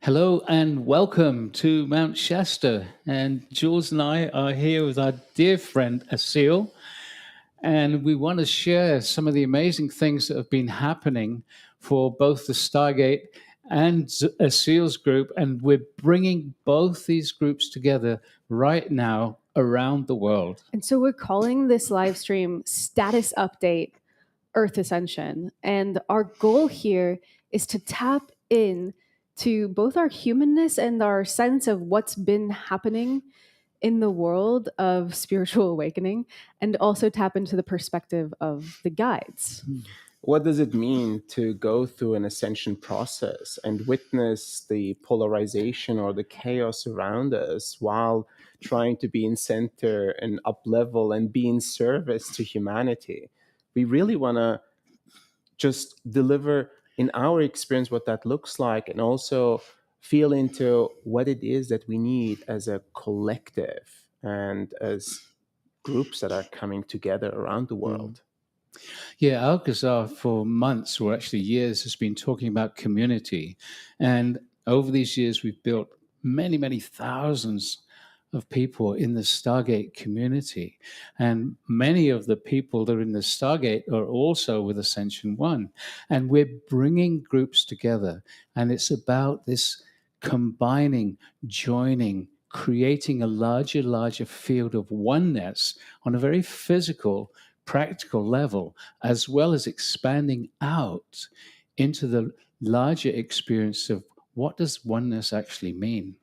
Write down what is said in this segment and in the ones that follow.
Hello and welcome to Mount Shasta. And Jules and I are here with our dear friend Asil. And we want to share some of the amazing things that have been happening for both the Stargate and Asil's group. And we're bringing both these groups together right now around the world. And so we're calling this live stream Status Update Earth Ascension. And our goal here is to tap in to both our humanness and our sense of what's been happening in the world of spiritual awakening, and also tap into the perspective of the guides. What does it mean to go through an ascension process and witness the polarization or the chaos around us while trying to be in center and up level and be in service to humanity? We really want to just deliver in our experience what that looks like, and also feel into what it is that we need as a collective and as groups that are coming together around the world. Yeah, Alcazar for months, or actually years, has been talking about community. And over these years, we've built many, many thousands of people in the Stargate community. And many of the people that are in the Stargate are also with Ascension One. And we're bringing groups together. And it's about this combining, joining, creating a larger field of oneness on a very physical, practical level, as well as expanding out into the larger experience of what does oneness actually mean.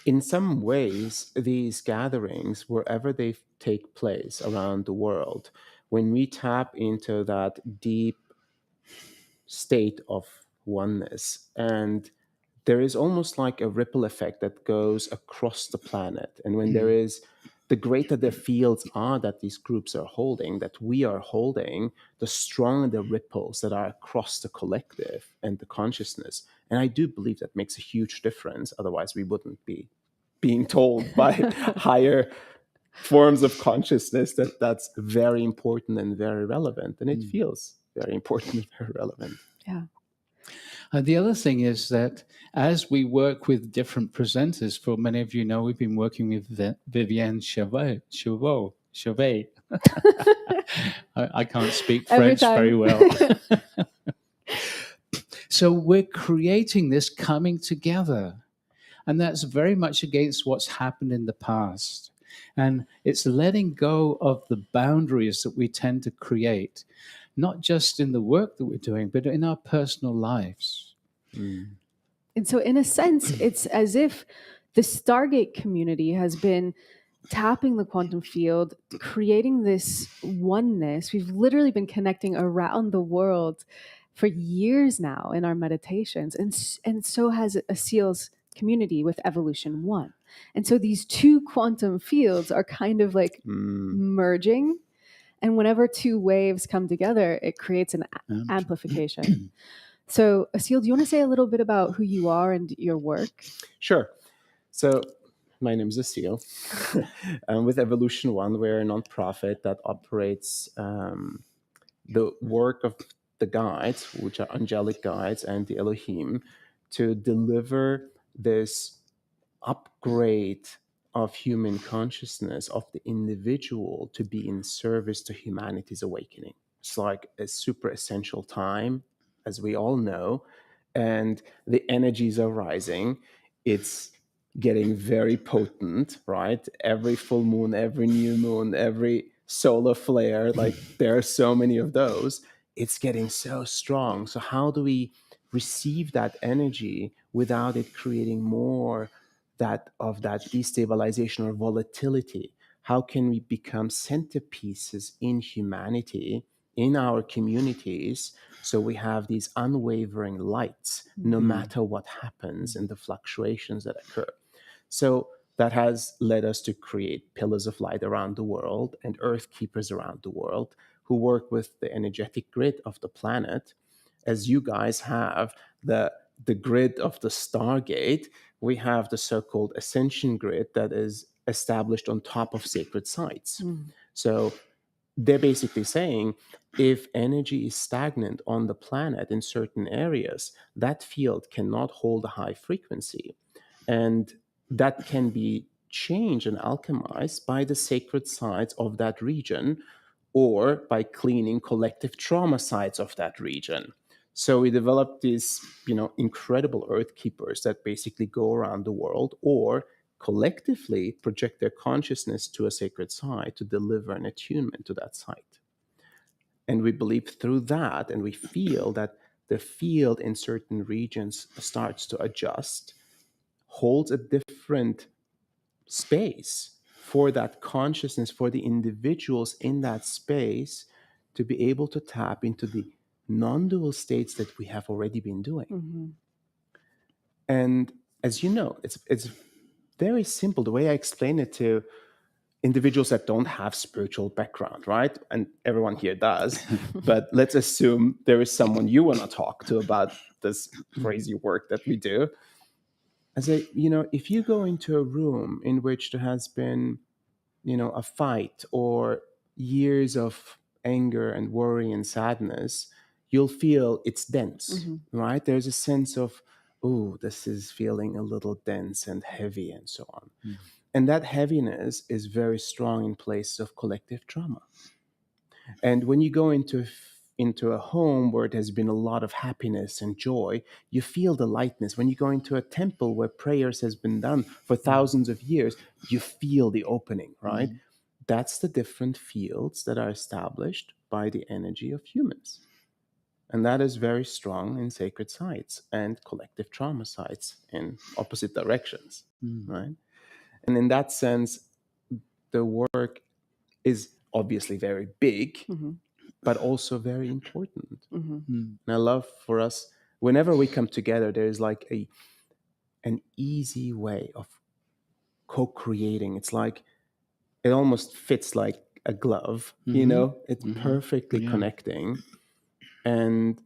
In some ways, these gatherings, wherever they take place around the world, when we tap into that deep state of oneness, and there is almost like a ripple effect that goes across the planet. And when there is, the greater the fields are that these groups are holding, that we are holding, the stronger the ripples that are across the collective and the consciousness. And I do believe that makes a huge difference. Otherwise, we wouldn't be being told by higher forms of consciousness that that's very important and very relevant. And it feels very important and very relevant. Yeah. And the other thing is that as we work with different presenters, for many of you know, we've been working with Vivienne Chauvet. I can't speak French very well. So we're creating this coming together. And that's very much against what's happened in the past. And it's letting go of the boundaries that we tend to create, not just in the work that we're doing, but in our personal lives. And so in a sense, it's as if the Stargate community has been tapping the quantum field, creating this oneness. We've literally been connecting around the world for years now in our meditations. And so has Asil's community with Evolution One. And so these two quantum fields are kind of like merging. And whenever two waves come together, it creates an amplification. So, Asil, do you want to say a little bit about who you are and your work? Sure. So, my name is Asil. With Evolution One, we're a nonprofit that operates the work of the guides, which are angelic guides, and the Elohim, to deliver this upgrade of human consciousness, of the individual, to be in service to humanity's awakening. It's like a super essential time, as we all know, and the energies are rising. It's getting very potent, right? Every full moon, every new moon, every solar flare, like there are so many of those. It's getting so strong. So how do we receive that energy without it creating more of that destabilization or volatility? How can we become centerpieces in humanity, in our communities, so we have these unwavering lights no matter what happens and the fluctuations that occur? So that has led us to create pillars of light around the world and earth keepers around the world who work with the energetic grid of the planet. As you guys have the grid of the Stargate, we have the so-called Ascension grid that is established on top of sacred sites. So they're basically saying if energy is stagnant on the planet in certain areas, that field cannot hold a high frequency. And that can be changed and alchemized by the sacred sites of that region or by cleaning collective trauma sites of that region. So we developed these, incredible earth keepers that basically go around the world or collectively project their consciousness to a sacred site to deliver an attunement to that site. And we believe through that, and we feel that the field in certain regions starts to adjust, holds a different space for that consciousness, for the individuals in that space to be able to tap into the non-dual states that we have already been doing. Mm-hmm. And as you know, it's very simple. The way I explain it to individuals that don't have spiritual background, right? And everyone here does. But let's assume there is someone you want to talk to about this crazy work that we do. I say, if you go into a room in which there has been, a fight or years of anger and worry and sadness, you'll feel it's dense, right? There's a sense of, oh, this is feeling a little dense and heavy and so on. And that heaviness is very strong in places of collective trauma. And when you go into a home where there has been a lot of happiness and joy, you feel the lightness. When you go into a temple where prayers has been done for thousands of years, you feel the opening, right? That's the different fields that are established by the energy of humans. And that is very strong in sacred sites and collective trauma sites in opposite directions, right? And in that sense, the work is obviously very big, but also very important. And I love for us, whenever we come together, there's like an easy way of co-creating. It's like, it almost fits like a glove, it's perfectly connecting. And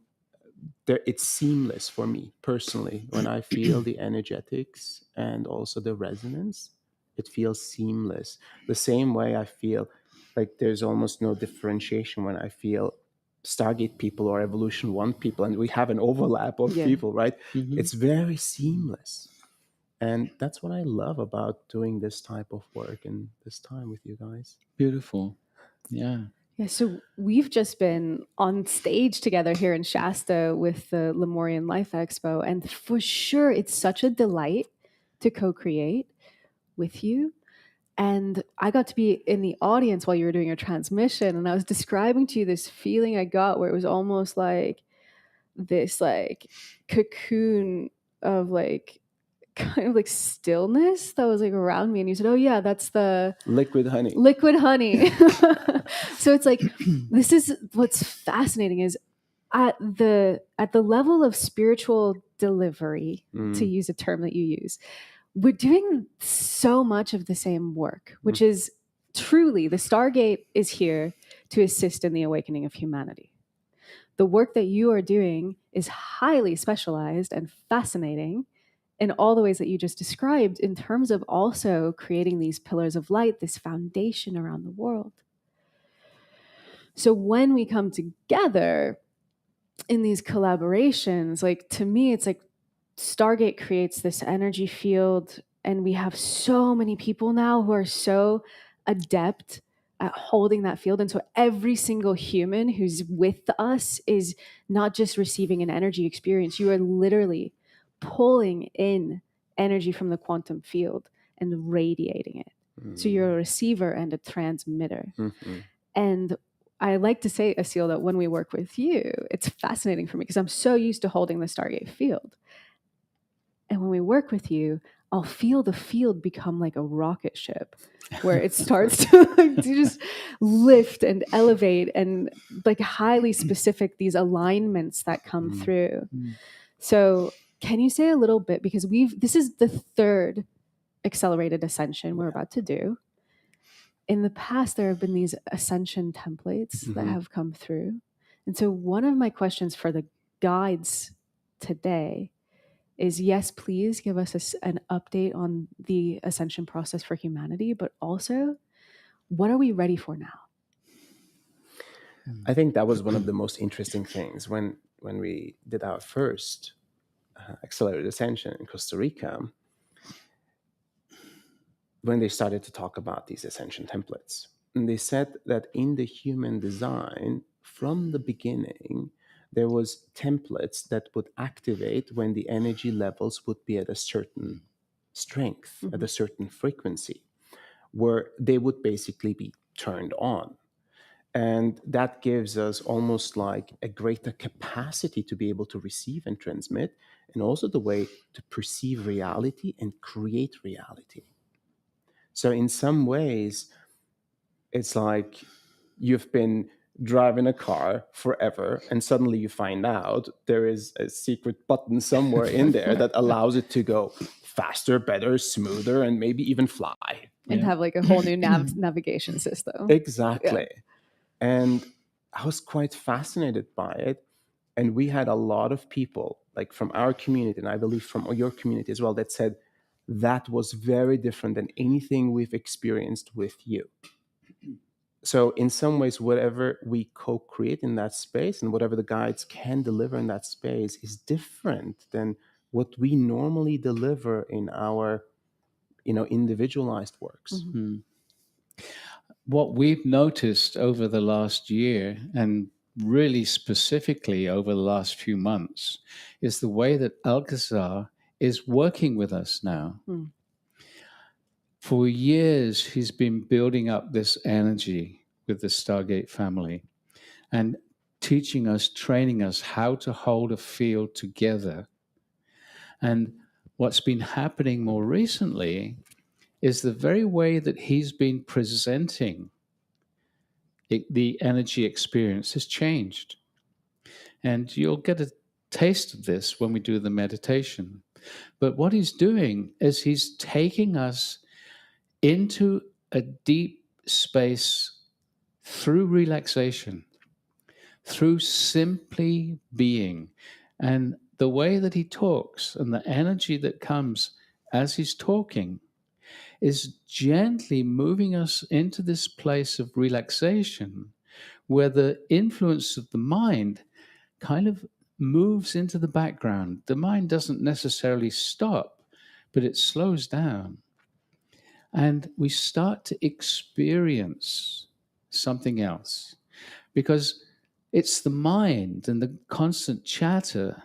it's seamless for me personally. When I feel the energetics and also the resonance, it feels seamless. The same way I feel like there's almost no differentiation when I feel Stargate people or Evolution One people, and we have an overlap of people, right? It's very seamless. And that's what I love about doing this type of work and this time with you guys. Beautiful. Yeah. Yeah, so we've just been on stage together here in Shasta with the Lemurian Life Expo, and for sure it's such a delight to co-create with you. And I got to be in the audience while you were doing your transmission, and I was describing to you this feeling I got where it was almost like this like cocoon of like kind of like stillness that was like around me, and you said, oh yeah, that's the liquid honey. So it's like, this is what's fascinating is at the level of spiritual delivery, to use a term that you use, we're doing so much of the same work, which is truly, the Stargate is here to assist in the awakening of humanity. The work that you are doing is highly specialized and fascinating in all the ways that you just described, in terms of also creating these pillars of light, this foundation around the world. So when we come together in these collaborations, like, to me, it's like Stargate creates this energy field, and we have so many people now who are so adept at holding that field. And so every single human who's with us is not just receiving an energy experience. You are literally pulling in energy from the quantum field and radiating it. So you're a receiver and a transmitter. And I like to say, Asil, that when we work with you, it's fascinating for me because I'm so used to holding the Stargate field. And when we work with you, I'll feel the field become like a rocket ship where it starts to just lift and elevate, and like highly specific, these alignments that come through. So can you say a little bit, because this is the third Accelerated Ascension we're about to do. In the past, there have been these ascension templates that have come through. And so one of my questions for the guides today is, yes, please give us an update on the ascension process for humanity, but also, what are we ready for now? I think that was one of the most interesting things when we did our first Accelerated Ascension in Costa Rica, when they started to talk about these ascension templates. And they said that in the human design, from the beginning, there was templates that would activate when the energy levels would be at a certain strength, at a certain frequency, where they would basically be turned on. And that gives us almost like a greater capacity to be able to receive and transmit, and also the way to perceive reality and create reality. So in some ways, it's like you've been driving a car forever and suddenly you find out there is a secret button somewhere in there that allows it to go faster, better, smoother, and maybe even fly. And have like a whole new navigation system. Exactly. Yeah. And I was quite fascinated by it. And we had a lot of people, like from our community, and I believe from your community as well, that said that was very different than anything we've experienced with you. So in some ways, whatever we co-create in that space and whatever the guides can deliver in that space is different than what we normally deliver in our, individualized works. Mm-hmm. What we've noticed over the last year, and really specifically over the last few months, is the way that Alcazar is working with us now. For years, he's been building up this energy with the Stargate family and teaching us, training us how to hold a field together. And what's been happening more recently is the very way that he's been presenting the energy experience has changed. And you'll get a taste of this when we do the meditation. But what he's doing is he's taking us into a deep space through relaxation, through simply being. And the way that he talks and the energy that comes as he's talking is gently moving us into this place of relaxation where the influence of the mind kind of moves into the background. The mind doesn't necessarily stop, but it slows down. And we start to experience something else because it's the mind and the constant chatter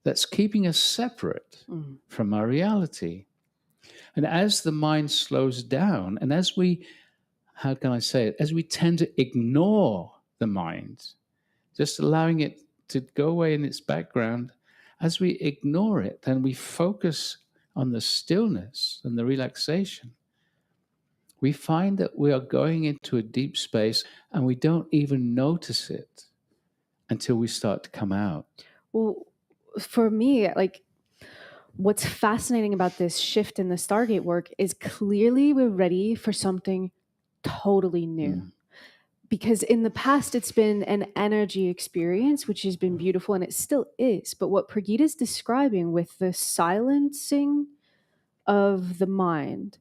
that's keeping us separate from our reality. And as the mind slows down, and as we, how can I say it, as we tend to ignore the mind, just allowing it to go away in its background, as we ignore it, then we focus on the stillness and the relaxation. We find that we are going into a deep space and we don't even notice it until we start to come out. Well, for me, like, what's fascinating about this shift in the Stargate work is clearly we're ready for something totally new. Because in the past, it's been an energy experience, which has been beautiful, and it still is. But what Prageet is describing with the silencing of the mind,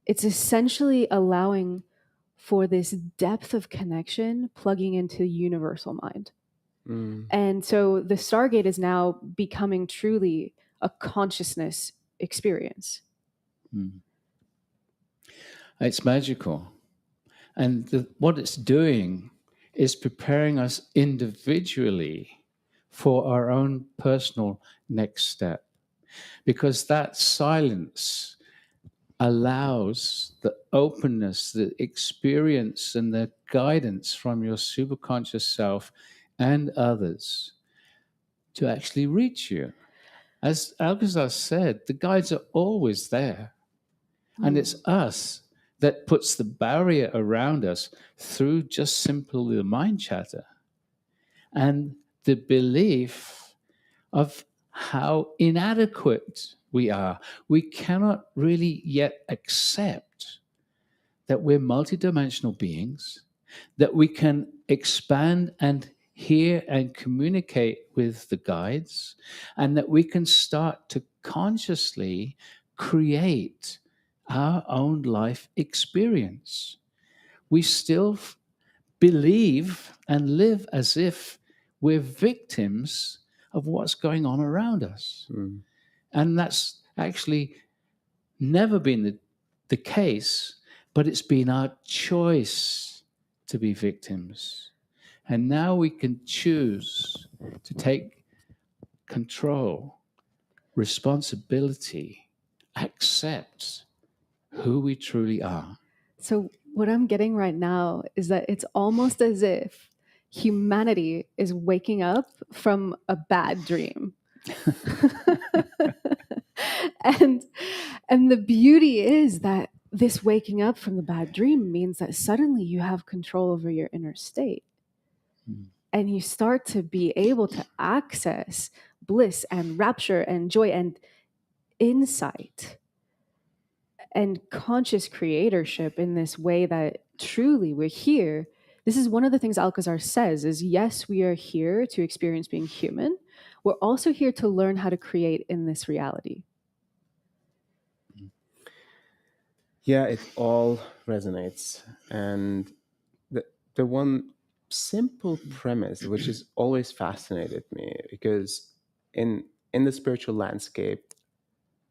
it's essentially allowing for this depth of connection plugging into universal mind. And so the Stargate is now becoming truly a consciousness experience. It's magical. And what it's doing is preparing us individually for our own personal next step. Because that silence allows the openness, the experience, and the guidance from your superconscious self and others to actually reach you. As Alcazar said, the guides are always there. And it's us that puts the barrier around us through just simply the mind chatter and the belief of how inadequate we are. We cannot really yet accept that we're multidimensional beings, that we can expand and hear and communicate with the guides, and that we can start to consciously create our own life experience. We still believe and live as if we're victims of what's going on around us. And that's actually never been the case, but it's been our choice to be victims. And now we can choose to take control, responsibility, accept who we truly are. So what I'm getting right now is that it's almost as if humanity is waking up from a bad dream. and the beauty is that this waking up from the bad dream means that suddenly you have control over your inner state. And you start to be able to access bliss and rapture and joy and insight and conscious creatorship in this way that truly we're here. This is one of the things Alcazar says is, yes, we are here to experience being human. We're also here to learn how to create in this reality. Yeah, it all resonates. And the one simple premise, which has always fascinated me, because in the spiritual landscape,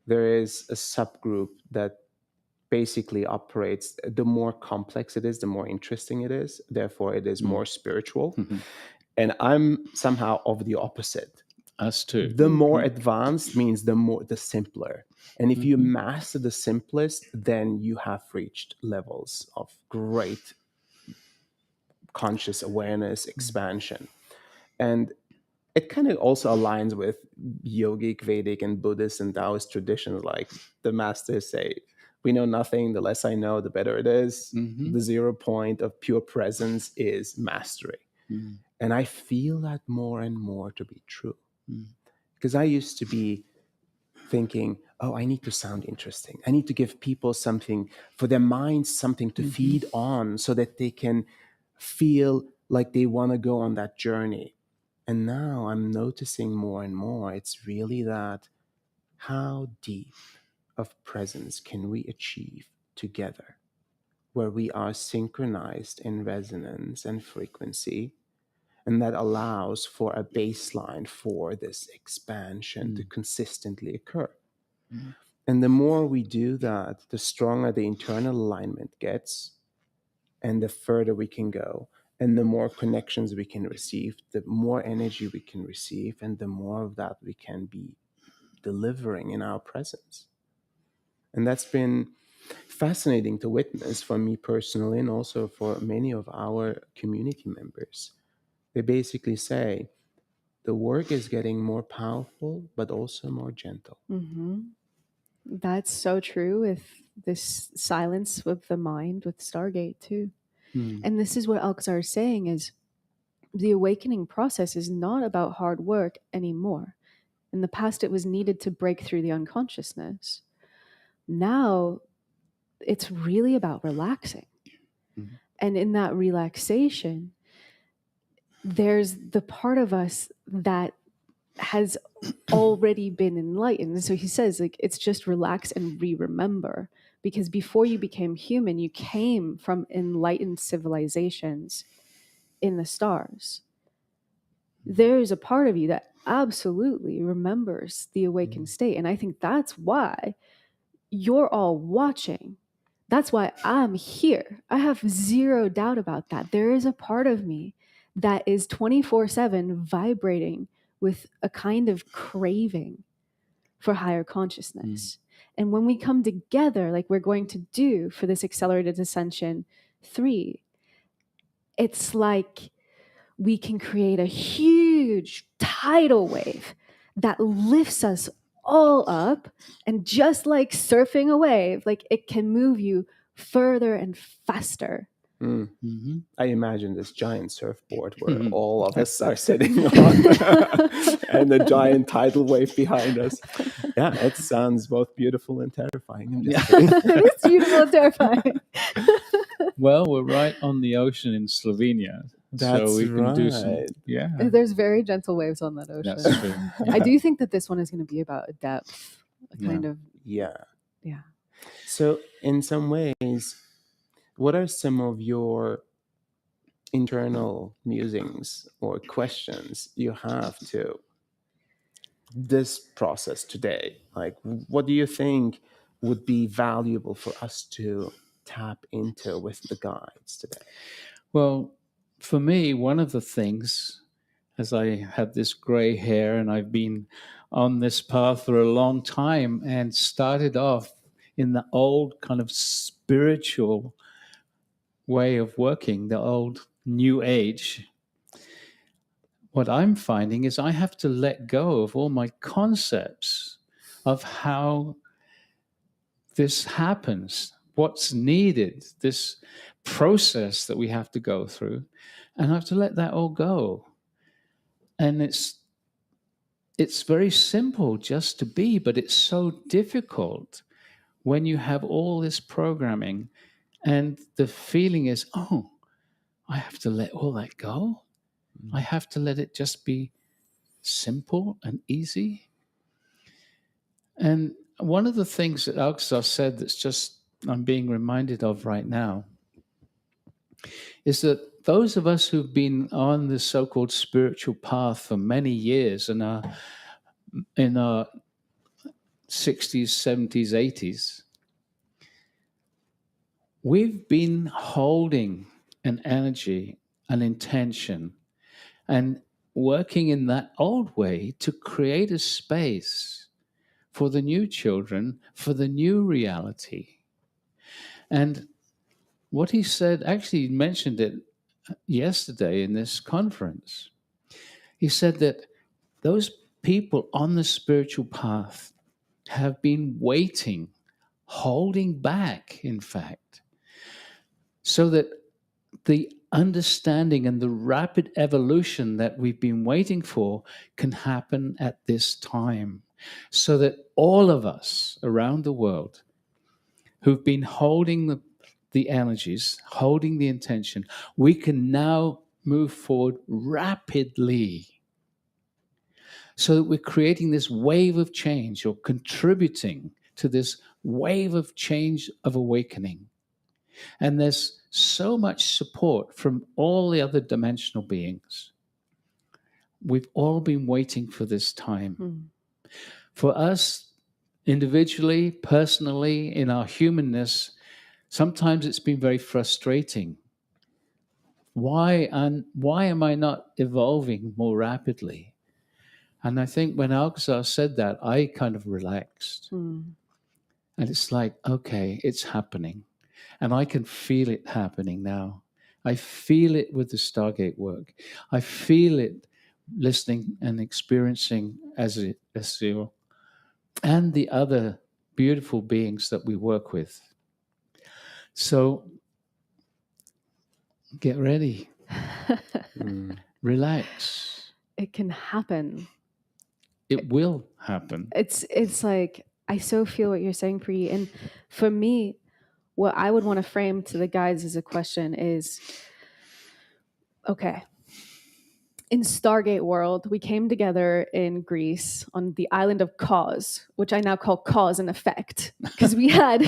there is a subgroup that basically operates, the more complex it is, the more interesting it is. Therefore, it is more spiritual. And I'm somehow of the opposite. Us too. The more advanced means the simpler. And if you master the simplest, then you have reached levels of great conscious awareness, expansion. And it kind of also aligns with yogic, Vedic, and Buddhist and Taoist traditions. Like the masters say, we know nothing, the less I know, the better it is. The 0 point of pure presence is mastery. And I feel that more and more to be true. Because I used to be thinking, oh, I need to sound interesting. I need to give people something, for their minds, something to feed on so that they can feel like they want to go on that journey. And now I'm noticing more and more, it's really that how deep of presence can we achieve together, where we are synchronized in resonance and frequency, and that allows for a baseline for this expansion to consistently occur. And the more we do that, the stronger the internal alignment gets, and the further we can go. And the more connections we can receive, the more energy we can receive, and the more of that we can be delivering in our presence. And that's been fascinating to witness for me personally, and also for many of our community members. They basically say the work is getting more powerful, but also more gentle. That's so true with this silence with the mind, with Stargate too. And this is what Alcazar is saying is the awakening process is not about hard work anymore. In the past, it was needed to break through the unconsciousness. Now, it's really about relaxing. And in that relaxation, there's the part of us that has already been enlightened. And so he says, like, it's just relax and remember. Because before you became human, you came from enlightened civilizations in the stars. There's a part of you that absolutely remembers the awakened state. And I think that's why you're all watching. That's why I'm here. I have zero doubt about that. There is a part of me that is 24/7 vibrating with a kind of craving for higher consciousness. And when we come together, like we're going to do for this Accelerated Ascension 3, it's like we can create a huge tidal wave that lifts us all up. And just like surfing a wave, like it can move you further and faster. I imagine this giant surfboard where all of us are sitting on and a giant tidal wave behind us. Yeah, it sounds both beautiful and terrifying. I'm just kidding. It is beautiful and terrifying. Well, we're right on the ocean in Slovenia. That's so we can do some, right. There's very gentle waves on that ocean. That's true. I do think that this one is going to be about a depth, a kind of. Yeah. Yeah. So in some ways, what are some of your internal musings or questions you have to this process today? Like, what do you think would be valuable for us to tap into with the guides today? Well, for me, one of the things, as I have this gray hair and I've been on this path for a long time and started off in the old kind of spiritual way of working, the old new age, what I'm finding is I have to let go of all my concepts of how this happens, what's needed, this process that we have to go through, and I have to let that all go. And it's very simple just to be, but it's so difficult when you have all this programming and the feeling is, oh, I have to let all that go. I have to let it just be simple and easy. And one of the things that Alcazar said that's just I'm being reminded of right now is that those of us who've been on the so-called spiritual path for many years and are in our 60s, 70s, 80s, we've been holding an energy, an intention, and working in that old way to create a space for the new children, for the new reality. And what he said, actually he mentioned it yesterday in this conference. He said that those people on the spiritual path have been waiting, holding back, in fact, so that the understanding and the rapid evolution that we've been waiting for can happen at this time, so that all of us around the world who've been holding the energies, holding the intention, we can now move forward rapidly so that we're creating this wave of change or contributing to this wave of change of awakening. And there's so much support from all the other dimensional beings. We've all been waiting for this time. For us, individually, personally, in our humanness, sometimes it's been very frustrating. Why am I not evolving more rapidly? And I think when Alcazar said that, I kind of relaxed. And it's like, okay, it's happening. And I can feel it happening now. I feel it with the Stargate work. I feel it listening and experiencing Asil and the other beautiful beings that we work with. So get ready. Relax. It can happen. It will happen. It's like, I so feel what you're saying, Prageet. And for me, what I would want to frame to the guides as a question is, okay, in Stargate world, we came together in Greece on the island of Cause, which I now call Cause and Effect, because we had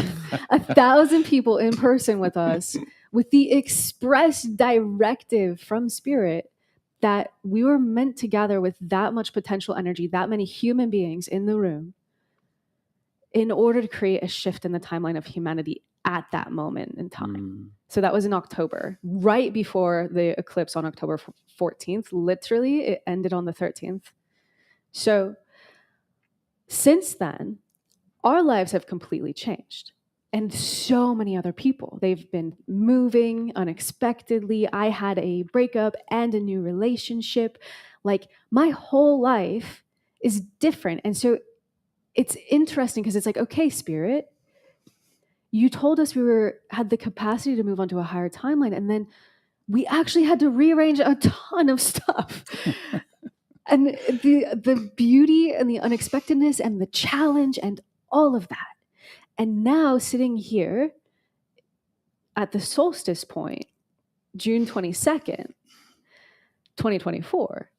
1,000 people in person with us with the express directive from Spirit that we were meant to gather with that much potential energy, that many human beings in the room, in order to create a shift in the timeline of humanity at that moment in time. So that was in October, right before the eclipse on October 14th. Literally, it ended on the 13th. So since then, our lives have completely changed. And so many other people, they've been moving unexpectedly. I had a breakup and a new relationship. Like, my whole life is different. And so it's interesting because it's like, okay, Spirit, you told us we had the capacity to move on to a higher timeline, and then we actually had to rearrange a ton of stuff. And the beauty and the unexpectedness and the challenge and all of that. And now sitting here at the solstice point, June 22nd, 2024,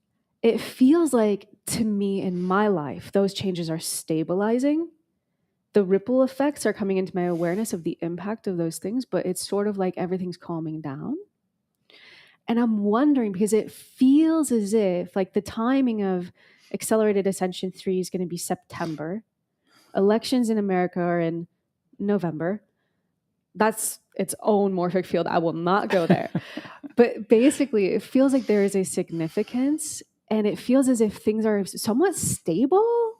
it feels like, to me in my life, those changes are stabilizing. The ripple effects are coming into my awareness of the impact of those things, but it's sort of like everything's calming down. And I'm wondering, because it feels as if like the timing of Accelerated Ascension 3 is going to be September. Elections in America are in November. That's its own morphic field. I will not go there. But basically, it feels like there is a significance, and it feels as if things are somewhat stable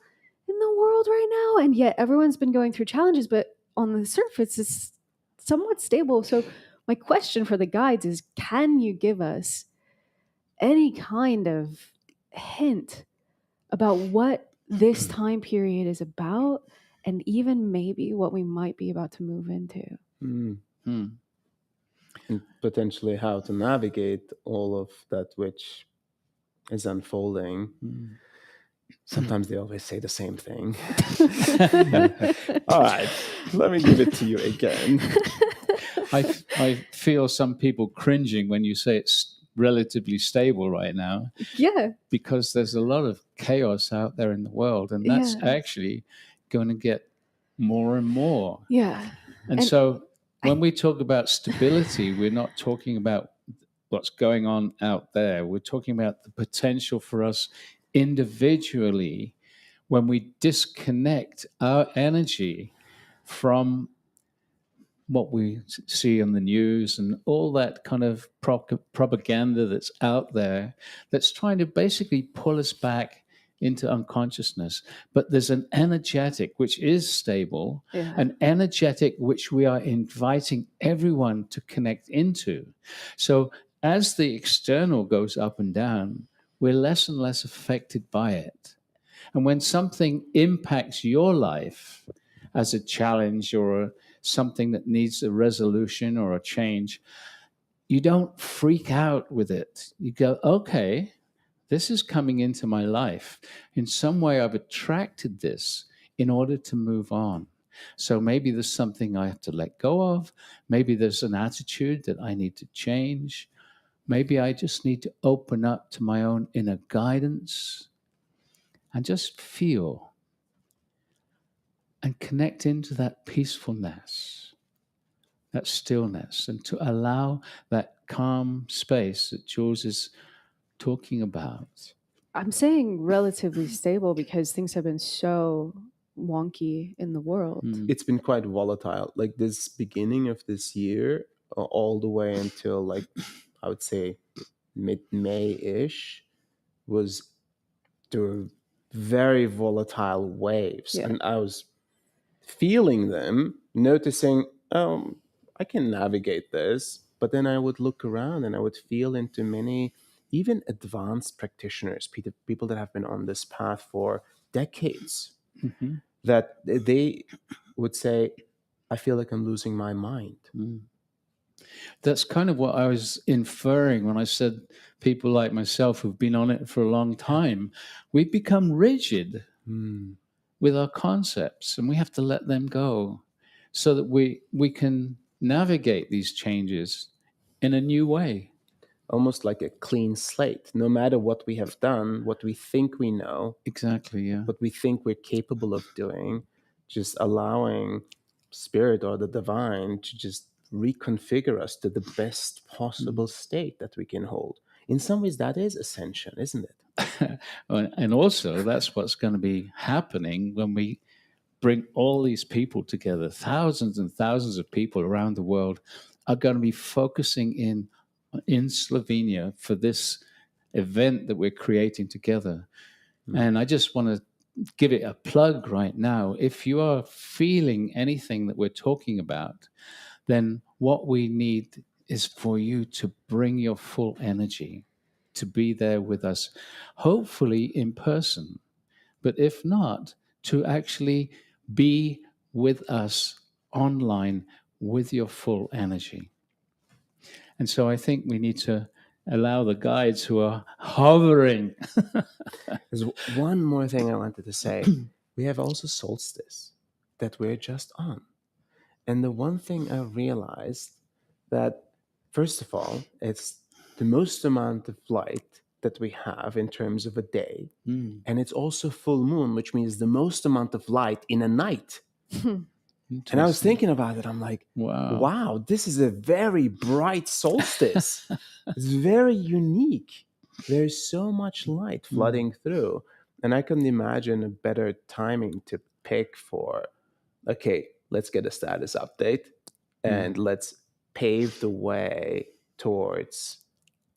in the world right now. And yet everyone's been going through challenges, but on the surface, it's somewhat stable. So my question for the guides is, can you give us any kind of hint about what this time period is about, and even maybe what we might be about to move into? And potentially how to navigate all of that which is unfolding. Sometimes they always say the same thing. All right, let me give it to you again. I feel some people cringing when you say it's relatively stable right now. Yeah. Because there's a lot of chaos out there in the world, and that's actually going to get more and more. Yeah. And so when we talk about stability, we're not talking about what's going on out there. We're talking about the potential for us individually when we disconnect our energy from what we see on the news and all that kind of propaganda that's out there that's trying to basically pull us back into unconsciousness. But there's an energetic which is stable, an energetic which we are inviting everyone to connect into. So as the external goes up and down, we're less and less affected by it. And when something impacts your life as a challenge or something that needs a resolution or a change, you don't freak out with it. You go, okay, this is coming into my life. In some way, I've attracted this in order to move on. So maybe there's something I have to let go of. Maybe there's an attitude that I need to change. Maybe I just need to open up to my own inner guidance and just feel and connect into that peacefulness, that stillness, and to allow that calm space that Jules is talking about. I'm saying relatively stable because things have been so wonky in the world. It's been quite volatile. Like this beginning of this year, all the way until like, I would say mid-May-ish, was there were very volatile waves. And I was feeling them, noticing, I can navigate this. But then I would look around and I would feel into many, even advanced practitioners, people that have been on this path for decades, that they would say, I feel like I'm losing my mind. That's kind of what I was inferring when I said people like myself who've been on it for a long time, we've become rigid with our concepts, and we have to let them go so that we can navigate these changes in a new way. Almost like a clean slate. No matter what we have done, what we think we know, Exactly, yeah. what we think we're capable of doing, just allowing spirit or the divine to just reconfigure us to the best possible state that we can hold. In some ways, that is ascension, isn't it? And also, that's what's going to be happening when we bring all these people together. Thousands and thousands of people around the world are going to be focusing in Slovenia for this event that we're creating together. And I just want to give it a plug right now. If you are feeling anything that we're talking about, then what we need is for you to bring your full energy, to be there with us, hopefully in person. But if not, to actually be with us online with your full energy. And so I think we need to allow the guides who are hovering. There's one more thing I wanted to say. We have also solstice that we're just on. And the one thing I realized that, first of all, it's the most amount of light that we have in terms of a day. And it's also full moon, which means the most amount of light in a night. And I was Interesting. thinking about it. I'm like, Wow. wow, this is a very bright solstice. It's very unique. There's so much light flooding through. And I couldn't imagine a better timing to pick for, okay, let's get a status update and let's pave the way towards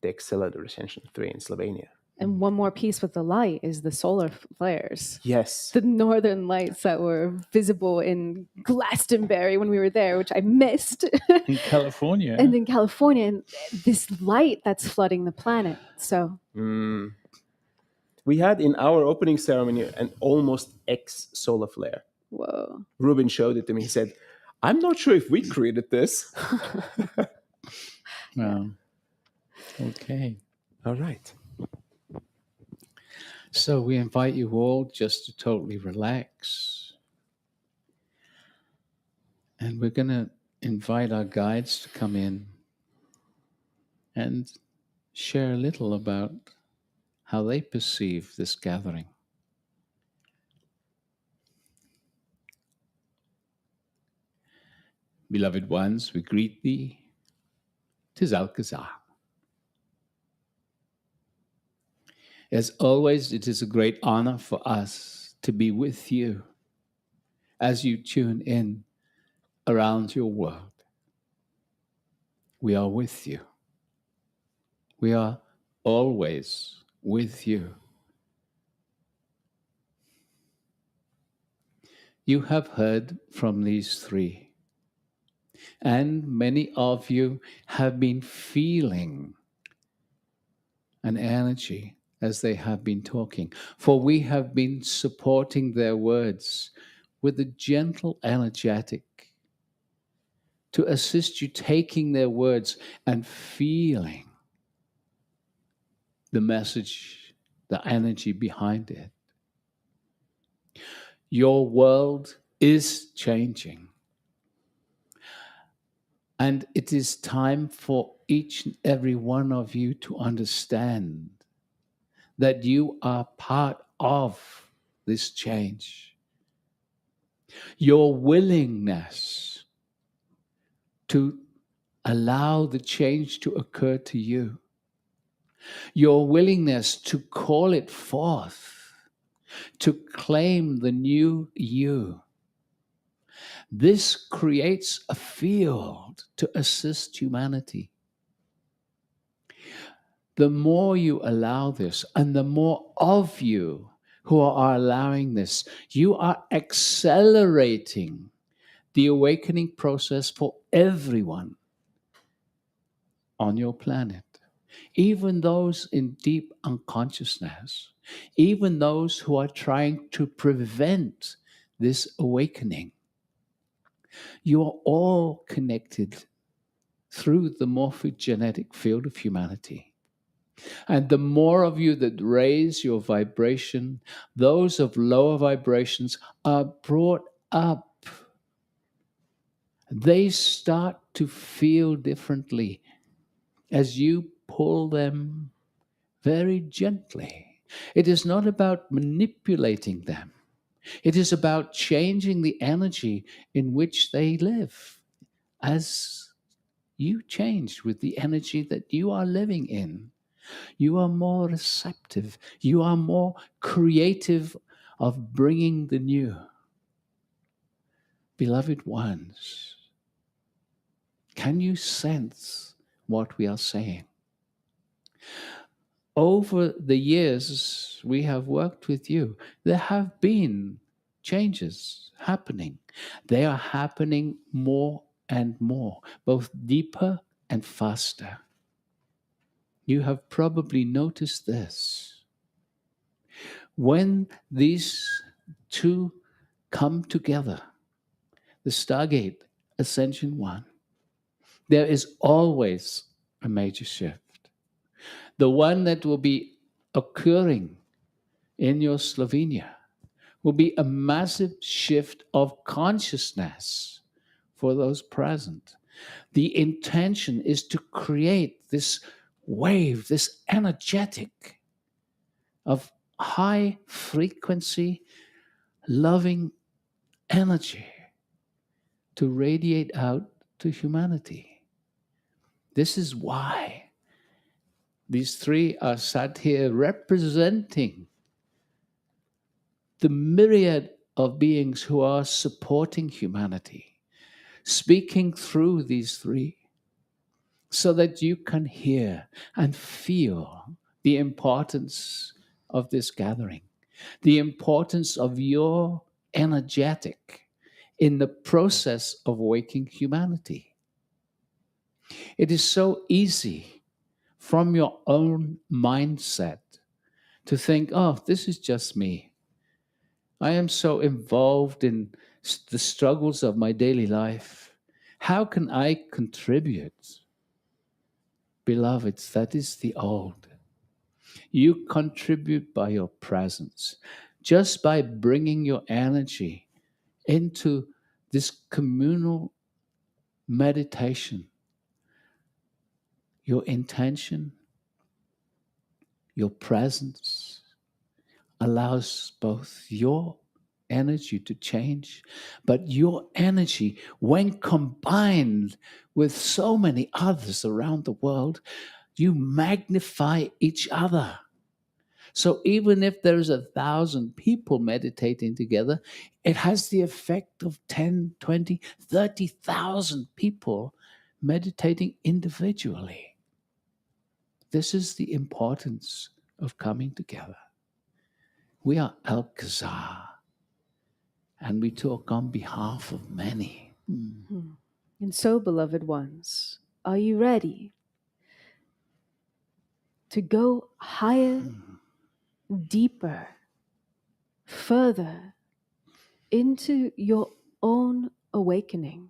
the Accelerated Ascension 3 in Slovenia. And one more piece with the light is the solar flares. Yes. The northern lights that were visible in Glastonbury when we were there, which I missed. In California. And in California, and this light that's flooding the planet. So We had in our opening ceremony an almost X solar flare. whoa. Ruben showed it to me. He said, I'm not sure if we created this. Wow. Okay. All right. So we invite you all just to totally relax. And we're going to invite our guides to come in and share a little about how they perceive this gathering. Beloved ones, we greet thee. 'Tis Alcazar. As always, it is a great honor for us to be with you as you tune in around your world. We are with you. We are always with you. You have heard from these three, and many of you have been feeling an energy as they have been talking, for we have been supporting their words with a gentle energetic to assist you taking their words and feeling the message, the energy behind it. Your world is changing. And it is time for each and every one of you to understand that you are part of this change. Your willingness to allow the change to occur to you, your willingness to call it forth, to claim the new you, this creates a field to assist humanity. The more you allow this, and the more of you who are allowing this, you are accelerating the awakening process for everyone on your planet. Even those in deep unconsciousness, even those who are trying to prevent this awakening. You are all connected through the morphogenetic field of humanity. And the more of you that raise your vibration, those of lower vibrations are brought up. They start to feel differently as you pull them very gently. It is not about manipulating them. It is about changing the energy in which they live as you change with the energy that you are living in. You are more receptive. You are more creative of bringing the new. Beloved ones, can you sense what we are saying? Over the years we have worked with you, there have been changes happening. They are happening more and more, both deeper and faster. You have probably noticed this. When these two come together, the Stargate Ascension One, there is always a major shift. The one that will be occurring in your Slovenia will be a massive shift of consciousness for those present. The intention is to create this wave, this energetic of high frequency, loving energy to radiate out to humanity. This is why these three are sat here representing the myriad of beings who are supporting humanity, speaking through these three, so that you can hear and feel the importance of this gathering, the importance of your energetic in the process of waking humanity. It is so easy from your own mindset to think, oh, this is just me. I am so involved in the struggles of my daily life. How can I contribute? Beloveds, that is the old. You contribute by your presence, just by bringing your energy into this communal meditation. Your intention, your presence allows both your energy to change, but your energy, when combined with so many others around the world, you magnify each other. So even if there's 1,000 people meditating together, it has the effect of 10, 20, 30,000 people meditating individually. This is the importance of coming together. We are Alcazar, and we talk on behalf of many. And so, beloved ones, are you ready to go higher, deeper, further into your own awakening?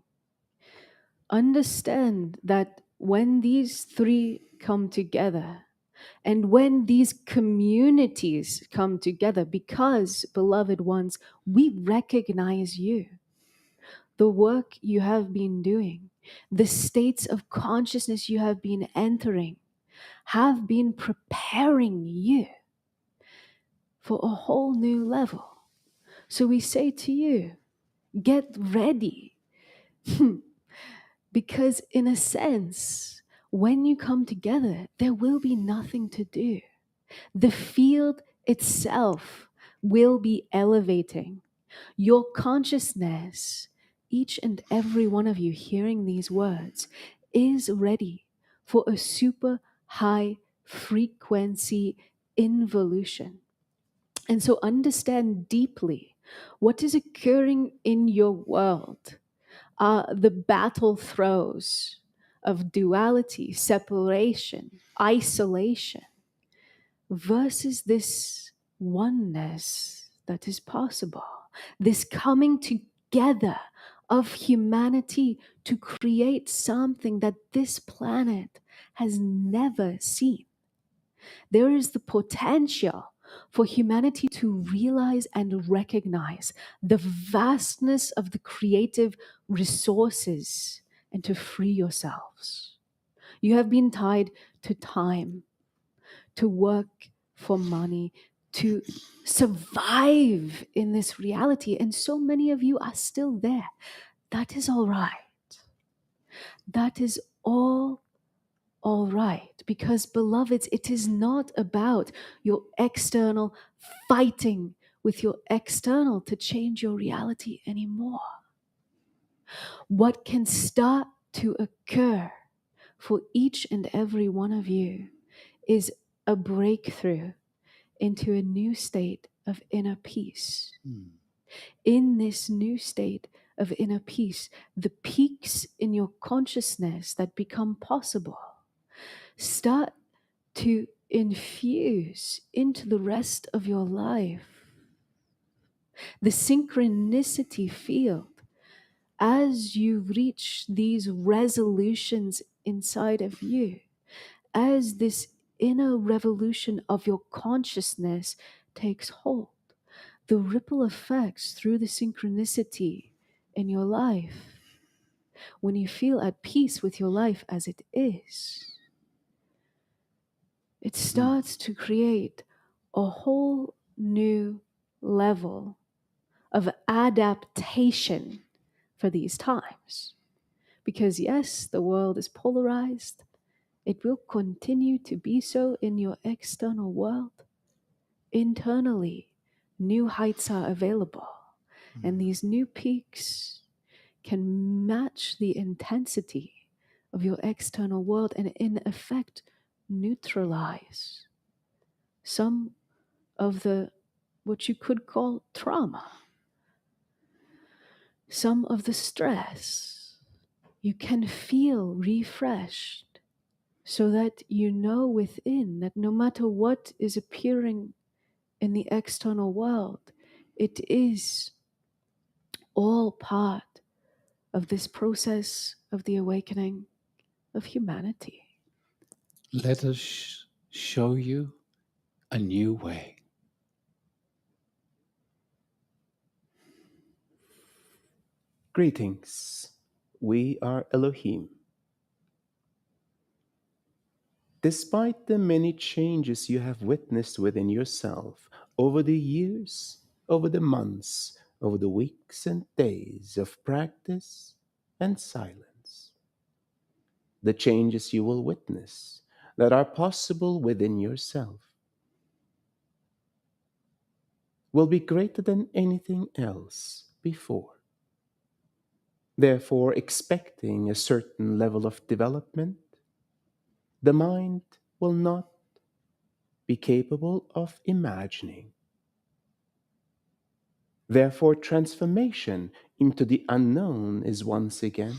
Understand that when these three come together, and when these communities come together, because, beloved ones, we recognize you, the work you have been doing, the states of consciousness you have been entering, have been preparing you for a whole new level. So we say to you, get ready. Because in a sense, when you come together, there will be nothing to do. The field itself will be elevating. Your consciousness, each and every one of you hearing these words, is ready for a super high frequency involution. And so understand deeply what is occurring in your world. The battle throes of duality, separation, isolation, versus this oneness that is possible, this coming together of humanity to create something that this planet has never seen. There is the potential for humanity to realize and recognize the vastness of the creative resources and to free yourselves. You have been tied to time, to work for money, to survive in this reality. And so many of you are still there. That is all right. That is all right. Because, beloveds, it is not about your external fighting with your external to change your reality anymore. What can start to occur for each and every one of you is a breakthrough into a new state of inner peace. In this new state of inner peace, the peaks in your consciousness that become possible start to infuse into the rest of your life. The synchronicity field, as you reach these resolutions inside of you, as this inner revolution of your consciousness takes hold, the ripple effects through the synchronicity in your life, when you feel at peace with your life as it is, it starts to create a whole new level of adaptation for these times. Because yes, the world is polarized. It will continue to be so in your external world. Internally, new heights are available, and these new peaks can match the intensity of your external world and, in effect, neutralize some of the what you could call trauma, some of the stress. You can feel refreshed so that you know within that no matter what is appearing in the external world, it is all part of this process of the awakening of humanity. Let us show you a new way. Greetings. We are Elohim. Despite the many changes you have witnessed within yourself over the years, over the months, over the weeks and days of practice and silence, the changes you will witness that are possible within yourself will be greater than anything else before. Therefore, expecting a certain level of development, the mind will not be capable of imagining. Therefore, transformation into the unknown is once again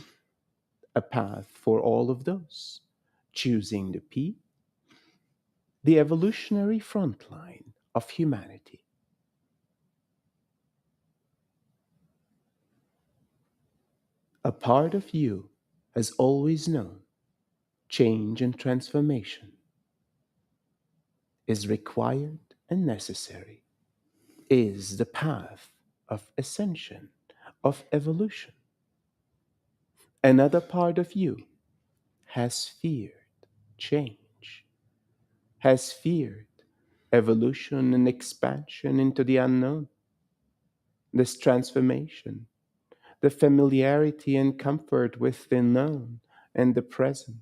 a path for all of those choosing the P, the evolutionary frontline of humanity. A part of you has always known change and transformation is required and necessary, is the path of ascension, of evolution. Another part of you has feared change, has feared evolution and expansion into the unknown, this transformation, the familiarity and comfort with the known and the present.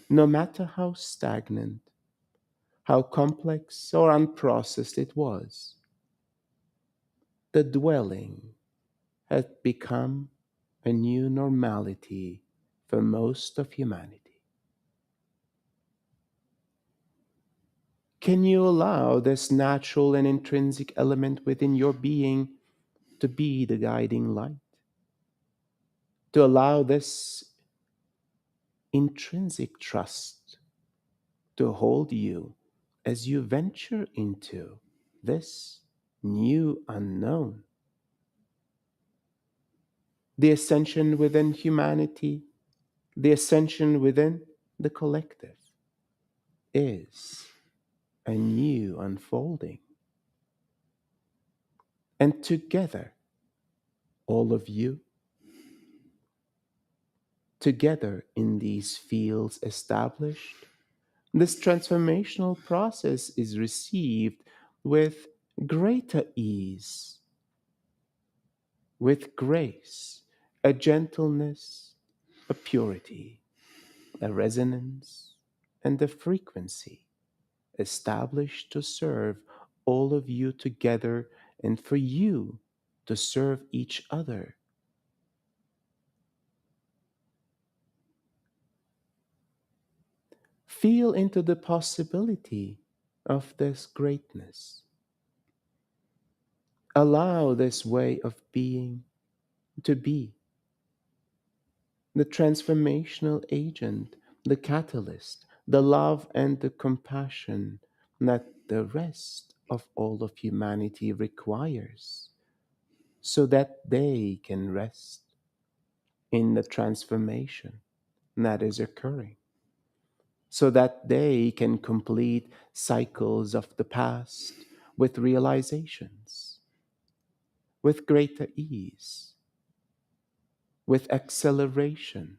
No matter how stagnant, how complex or unprocessed it was, the dwelling had become a new normality for most of humanity. Can you allow this natural and intrinsic element within your being to be the guiding light? To allow this intrinsic trust to hold you as you venture into this new unknown. The ascension within humanity, the ascension within the collective is a new unfolding. And together, all of you, together in these fields established, this transformational process is received with greater ease, with grace, a gentleness, a purity, a resonance, and a frequency established to serve all of you together and for you to serve each other. Feel into the possibility of this greatness. Allow this way of being to be the transformational agent, the catalyst, the love and the compassion that the rest of all of humanity requires, so that they can rest in the transformation that is occurring, so that they can complete cycles of the past with realizations, with greater ease, with acceleration,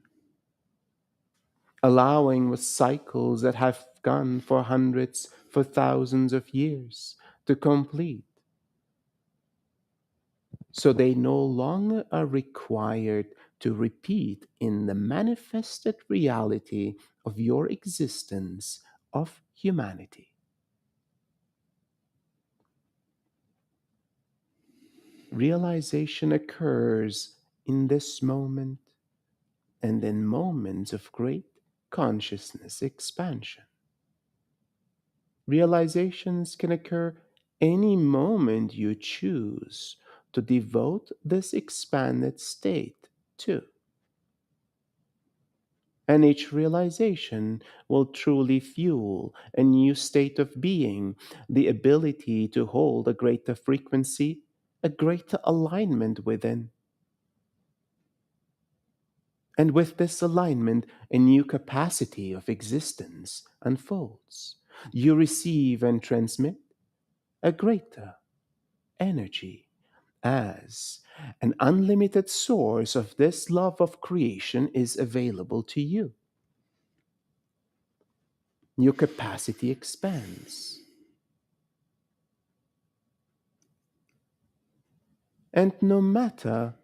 allowing with cycles that have gone for hundreds, for thousands of years to complete, So they no longer are required to repeat in the manifested reality of your existence of humanity. Realization occurs in this moment and in moments of great consciousness expansion. Realizations can occur any moment you choose to devote this expanded state to. And each realization will truly fuel a new state of being, the ability to hold a greater frequency, a greater alignment within. And with this alignment, a new capacity of existence unfolds. You receive and transmit a greater energy as an unlimited source of this love of creation is available to you. Your capacity expands. And no matter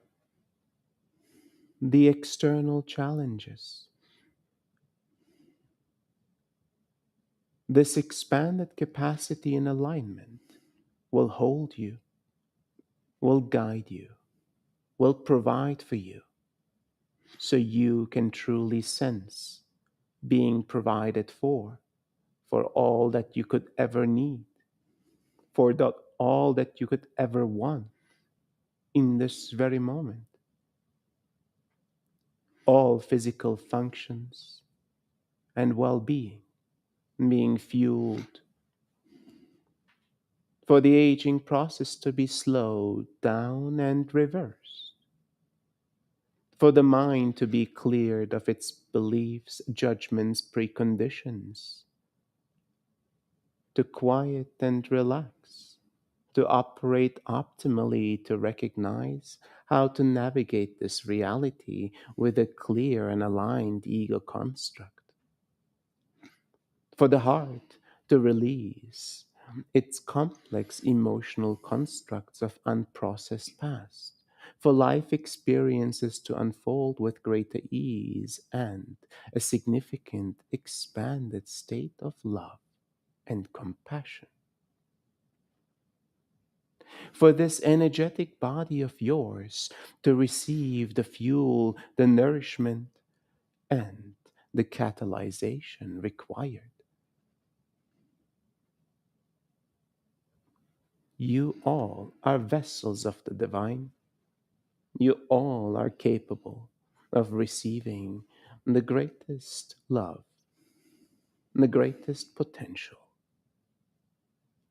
the external challenges, this expanded capacity and alignment will hold you, will guide you, will provide for you, so you can truly sense being provided for all that you could ever need, for all that you could ever want in this very moment. All physical functions and well being fueled, for the aging process to be slowed down and reversed, for the mind to be cleared of its beliefs, judgments, preconditions, to quiet and relax, to operate optimally, to recognize how to navigate this reality with a clear and aligned ego construct, for the heart to release its complex emotional constructs of unprocessed past, for life experiences to unfold with greater ease and a significant expanded state of love and compassion. For this energetic body of yours to receive the fuel, the nourishment, and the catalyzation required. You all are vessels of the divine. You all are capable of receiving the greatest love, the greatest potential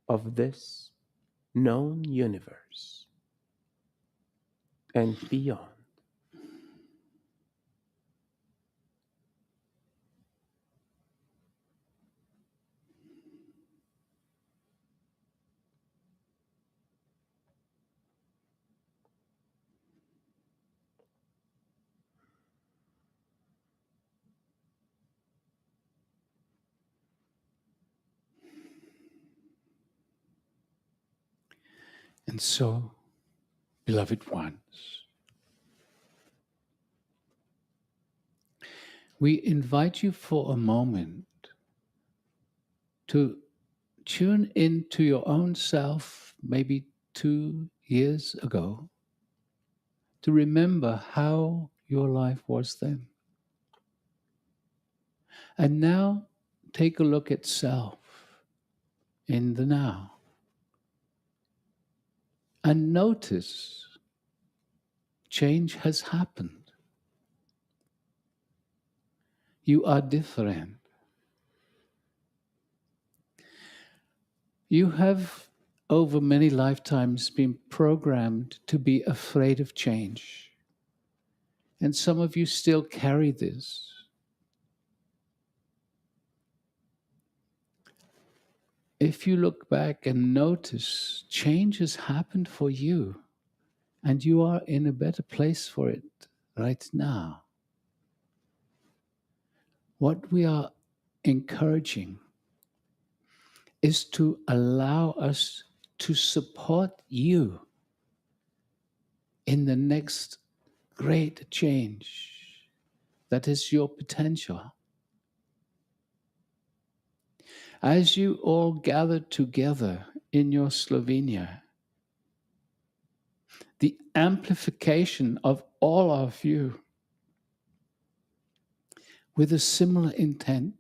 of this known universe and beyond. And so, beloved ones, we invite you for a moment to tune into your own self, maybe 2 years ago, to remember how your life was then. And now take a look at self in the now and notice change has happened. You are different. You have, over many lifetimes, been programmed to be afraid of change. And some of you still carry this. If you look back and notice change has happened for you, and you are in a better place for it right now, what we are encouraging is to allow us to support you in the next great change that is your potential. As you all gather together in your Slovenia, the amplification of all of you with a similar intent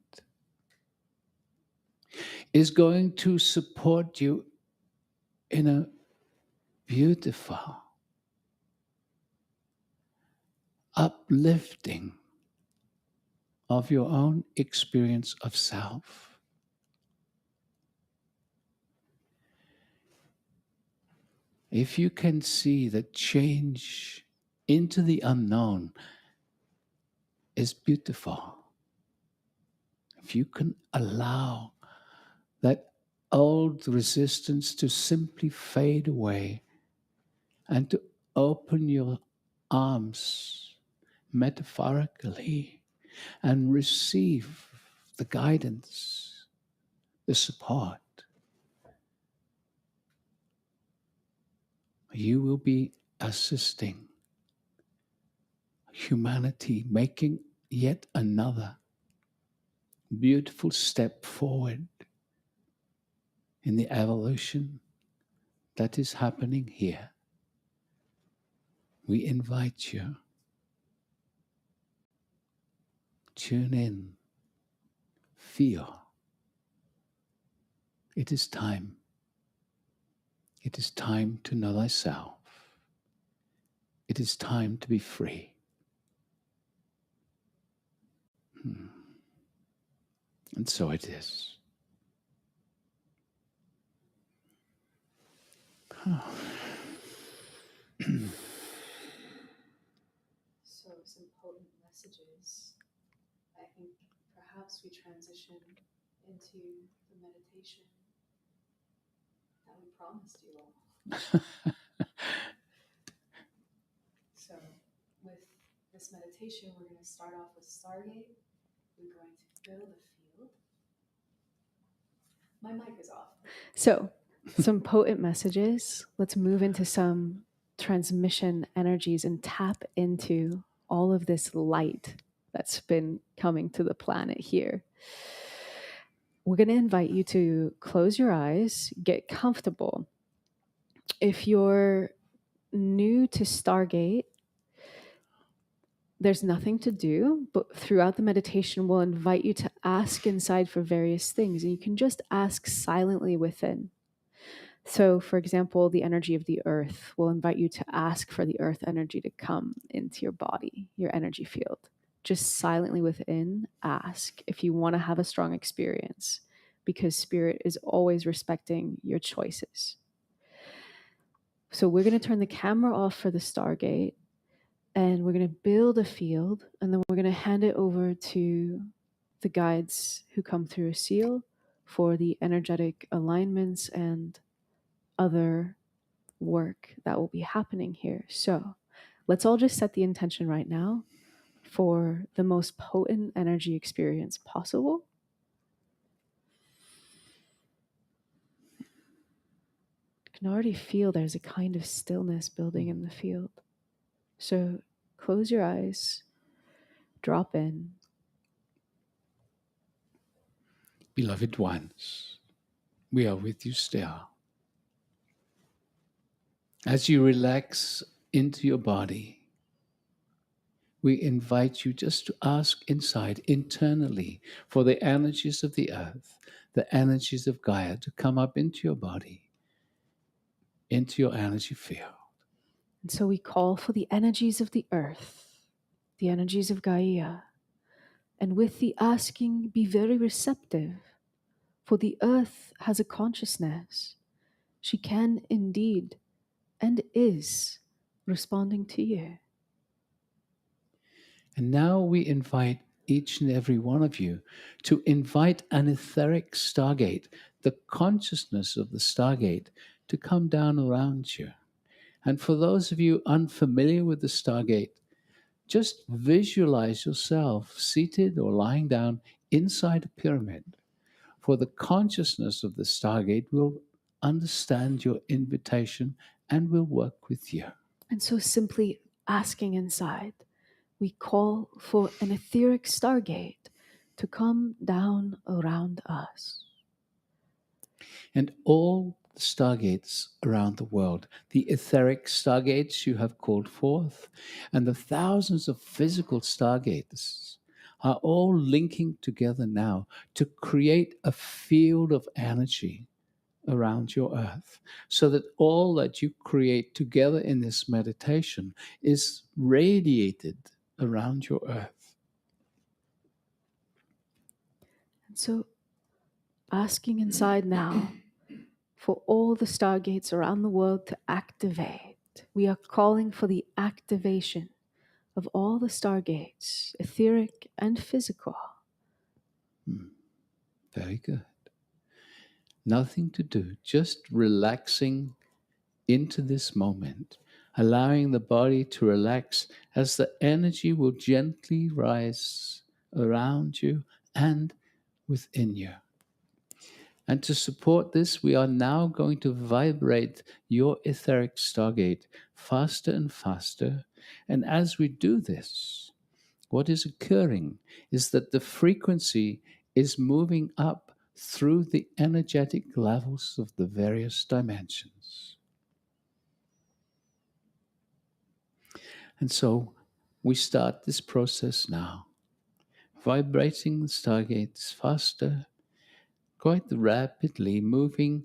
is going to support you in a beautiful, uplifting of your own experience of self. If you can see that change into the unknown is beautiful, if you can allow that old resistance to simply fade away and to open your arms metaphorically and receive the guidance, the support, you will be assisting humanity, making yet another beautiful step forward in the evolution that is happening here. We invite you. Tune in. Feel. It is time. It is time to know thyself. It is time to be free. And so it is. So some potent messages. I think perhaps we transition into the meditation that we promised you all. So with this meditation, we're going to start off with Stargate. We're going to build a field. My mic is off. So some potent messages. Let's move into some transmission energies and tap into all of this light that's been coming to the planet here. We're going to invite you to close your eyes, get comfortable. If you're new to Stargate, there's nothing to do, but throughout the meditation, we'll invite you to ask inside for various things, and you can just ask silently within. So, for example, the energy of the earth will invite you to ask for the earth energy to come into your body, your energy field. Just silently within, ask if you want to have a strong experience, because spirit is always respecting your choices. So we're going to turn the camera off for the Stargate, and we're going to build a field, and then we're going to hand it over to the guides who come through Asil for the energetic alignments and other work that will be happening here. So let's all just set the intention right now for the most potent energy experience possible. I can already feel there's a kind of stillness building in the field. So close your eyes, drop in. Beloved ones, we are with you still. As you relax into your body, we invite you just to ask inside, internally, for the energies of the earth, the energies of Gaia to come up into your body, into your energy field. And so we call for the energies of the earth, the energies of Gaia. And with the asking, be very receptive, for the earth has a consciousness. She can indeed and is responding to you. And now we invite each and every one of you to invite an etheric stargate, the consciousness of the stargate, to come down around you. And for those of you unfamiliar with the Stargate, just visualize yourself seated or lying down inside a pyramid. For the consciousness of the Stargate will understand your invitation and will work with you. And so simply asking inside, we call for an etheric stargate to come down around us. And all the stargates around the world, the etheric stargates you have called forth, and the thousands of physical stargates are all linking together now to create a field of energy around your earth, so that all that you create together in this meditation is radiated around your earth. And so asking inside now for all the stargates around the world to activate. We are calling for the activation of all the stargates, etheric and physical. Very good. Nothing to do, just relaxing into this moment, allowing the body to relax as the energy will gently rise around you and within you. And to support this, we are now going to vibrate your etheric stargate faster and faster. And as we do this, what is occurring is that the frequency is moving up through the energetic levels of the various dimensions. And so we start this process now, vibrating the stargates faster, quite rapidly, moving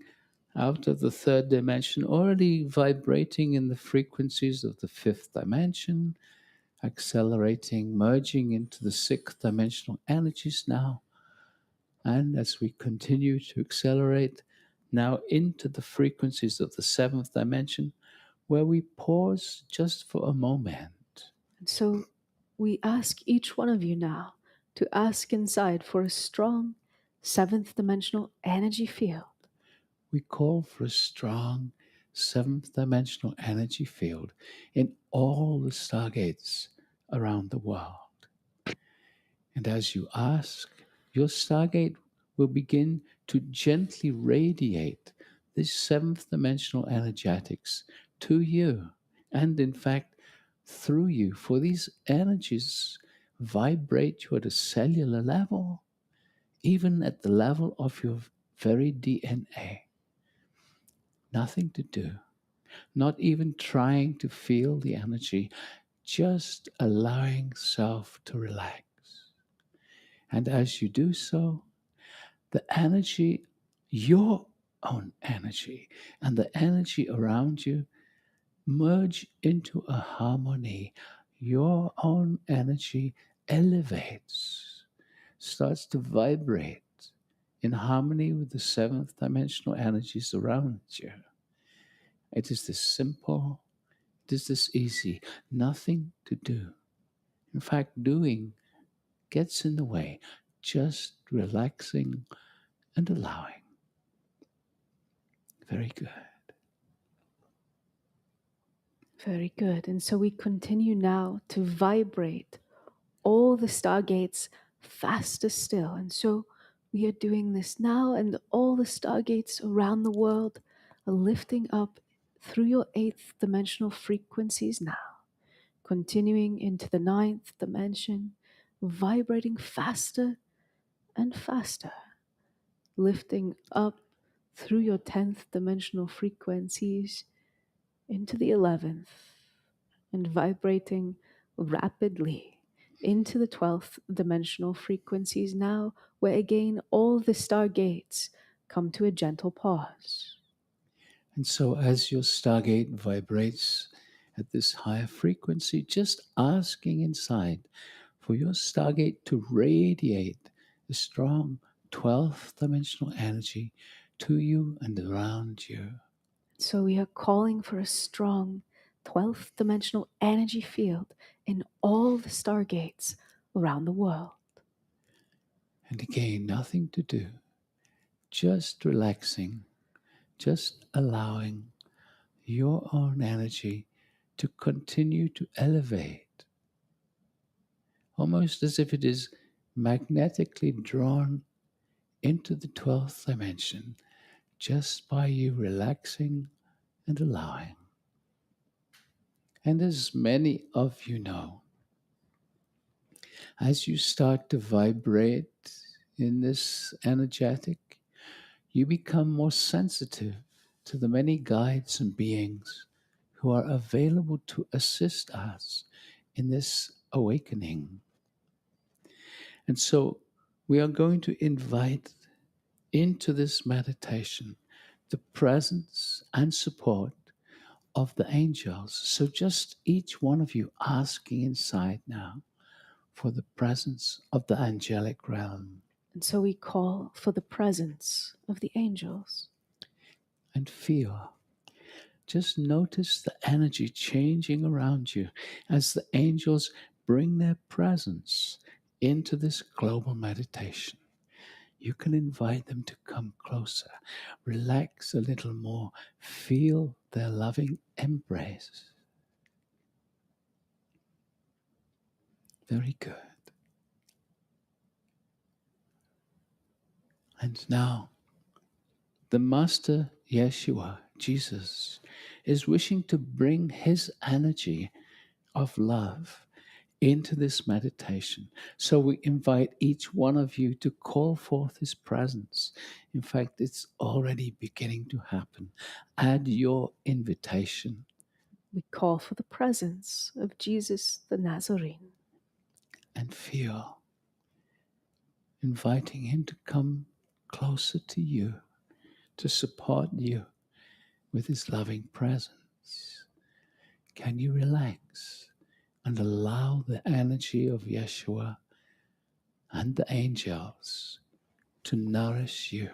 out of the third dimension, already vibrating in the frequencies of the fifth dimension, accelerating, merging into the sixth dimensional energies now. And as we continue to accelerate now into the frequencies of the seventh dimension, where we pause just for a moment. And so we ask each one of you now to ask inside for a strong seventh dimensional energy field. We call for a strong seventh dimensional energy field in all the stargates around the world. And as you ask, your stargate will begin to gently radiate this seventh dimensional energetics to you, and in fact, through you, for these energies vibrate you at a cellular level, even at the level of your very DNA. Nothing to do, not even trying to feel the energy, just allowing self to relax. And as you do so, the energy, your own energy, and the energy around you merge into a harmony. Your own energy elevates, starts to vibrate in harmony with the seventh dimensional energies around you. It is this simple, it is this easy, nothing to do. In fact, doing gets in the way, just relaxing and allowing. Very good. Very good. And so we continue now to vibrate all the stargates faster still. And so we are doing this now, and all the stargates around the world are lifting up through your eighth dimensional frequencies now, continuing into the ninth dimension, vibrating faster and faster, lifting up through your 10th dimensional frequencies into the 11th, and vibrating rapidly into the 12th dimensional frequencies now, where again all the stargates come to a gentle pause. And so as your stargate vibrates at this higher frequency, just asking inside for your stargate to radiate a strong 12th dimensional energy to you and around you. So we are calling for a strong 12th dimensional energy field in all the stargates around the world. And again, nothing to do, just relaxing, just allowing your own energy to continue to elevate, almost as if it is magnetically drawn into the 12th dimension just by you relaxing and allowing. And as many of you know, as you start to vibrate in this energetic, you become more sensitive to the many guides and beings who are available to assist us in this awakening. And so we are going to invite into this meditation the presence and support of the angels. So just each one of you asking inside now for the presence of the angelic realm. And so we call for the presence of the angels. And feel. Just notice the energy changing around you as the angels bring their presence into this global meditation. You can invite them to come closer, relax a little more, feel their loving embrace. Very good. And now, the Master Yeshua, Jesus, is wishing to bring his energy of love into this meditation. So we invite each one of you to call forth his presence. In fact, it's already beginning to happen. Add your invitation We call for the presence of Jesus the Nazarene. and feel, inviting him to come closer to you, to support you with his loving presence. Can you relax and allow the energy of Yeshua and the angels to nourish you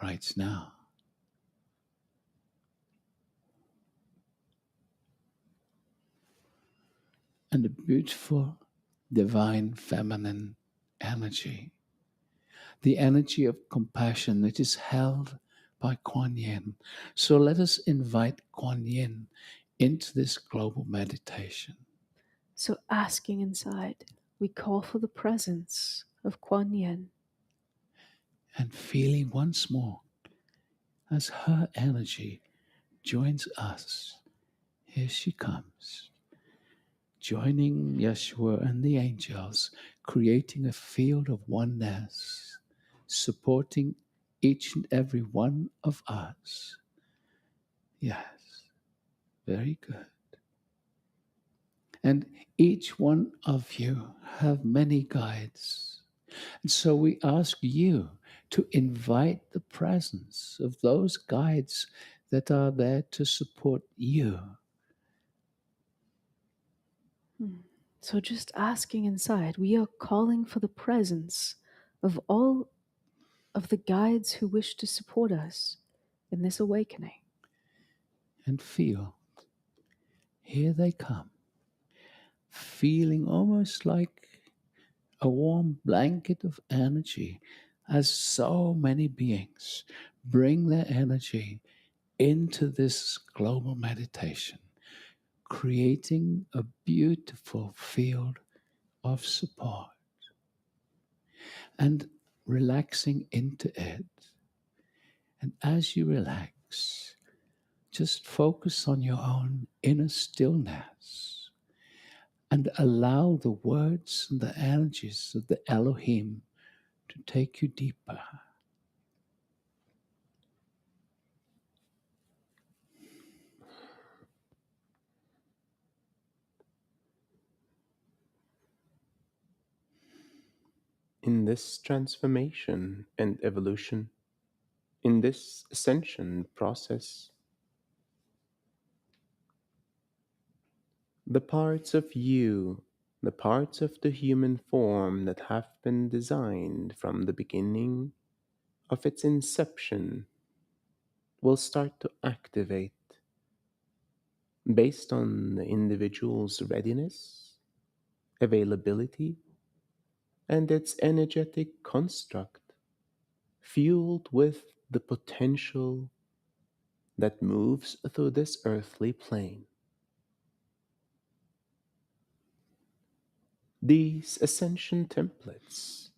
right now? And the beautiful divine feminine energy, the energy of compassion that is held by Kuan Yin. So let us invite Kuan Yin into this global meditation So asking inside, we call for the presence of Kuan Yin. and feeling once more as her energy joins us. Here she comes, joining Yeshua and the angels, creating a field of oneness, supporting each and every one of us. Yes, very good. And each one of you have many guides. And so we ask you to invite the presence of those guides that are there to support you. So just asking inside, we are calling for the presence of all of the guides who wish to support us in this awakening. And feel, here they come, feeling almost like a warm blanket of energy as so many beings bring their energy into this global meditation, creating a beautiful field of support and relaxing into it. And as you relax, just focus on your own inner stillness and allow the words and the energies of the Elohim to take you deeper. In this transformation and evolution, in this ascension process, the parts of you, the parts of the human form that have been designed from the beginning of its inception will start to activate based on the individual's readiness, availability, and its energetic construct, fueled with the potential that moves through this earthly plane. These ascension templates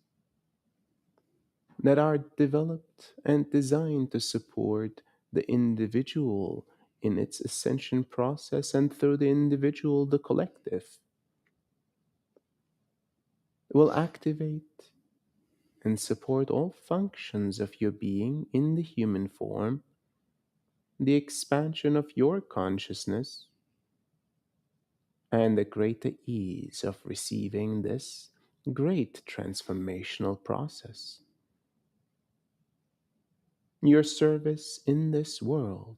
that are developed and designed to support the individual in its ascension process and through the individual, the collective, will activate and support all functions of your being in the human form, the expansion of your consciousness, and the greater ease of receiving this great transformational process. Your service in this world,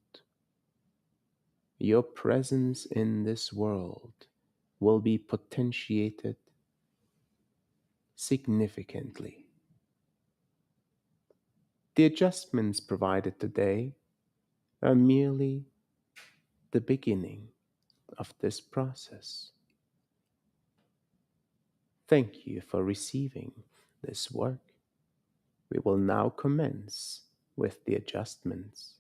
your presence in this world will be potentiated significantly. The adjustments provided today are merely the beginning of this process. Thank you for receiving this work. We will now commence with the adjustments.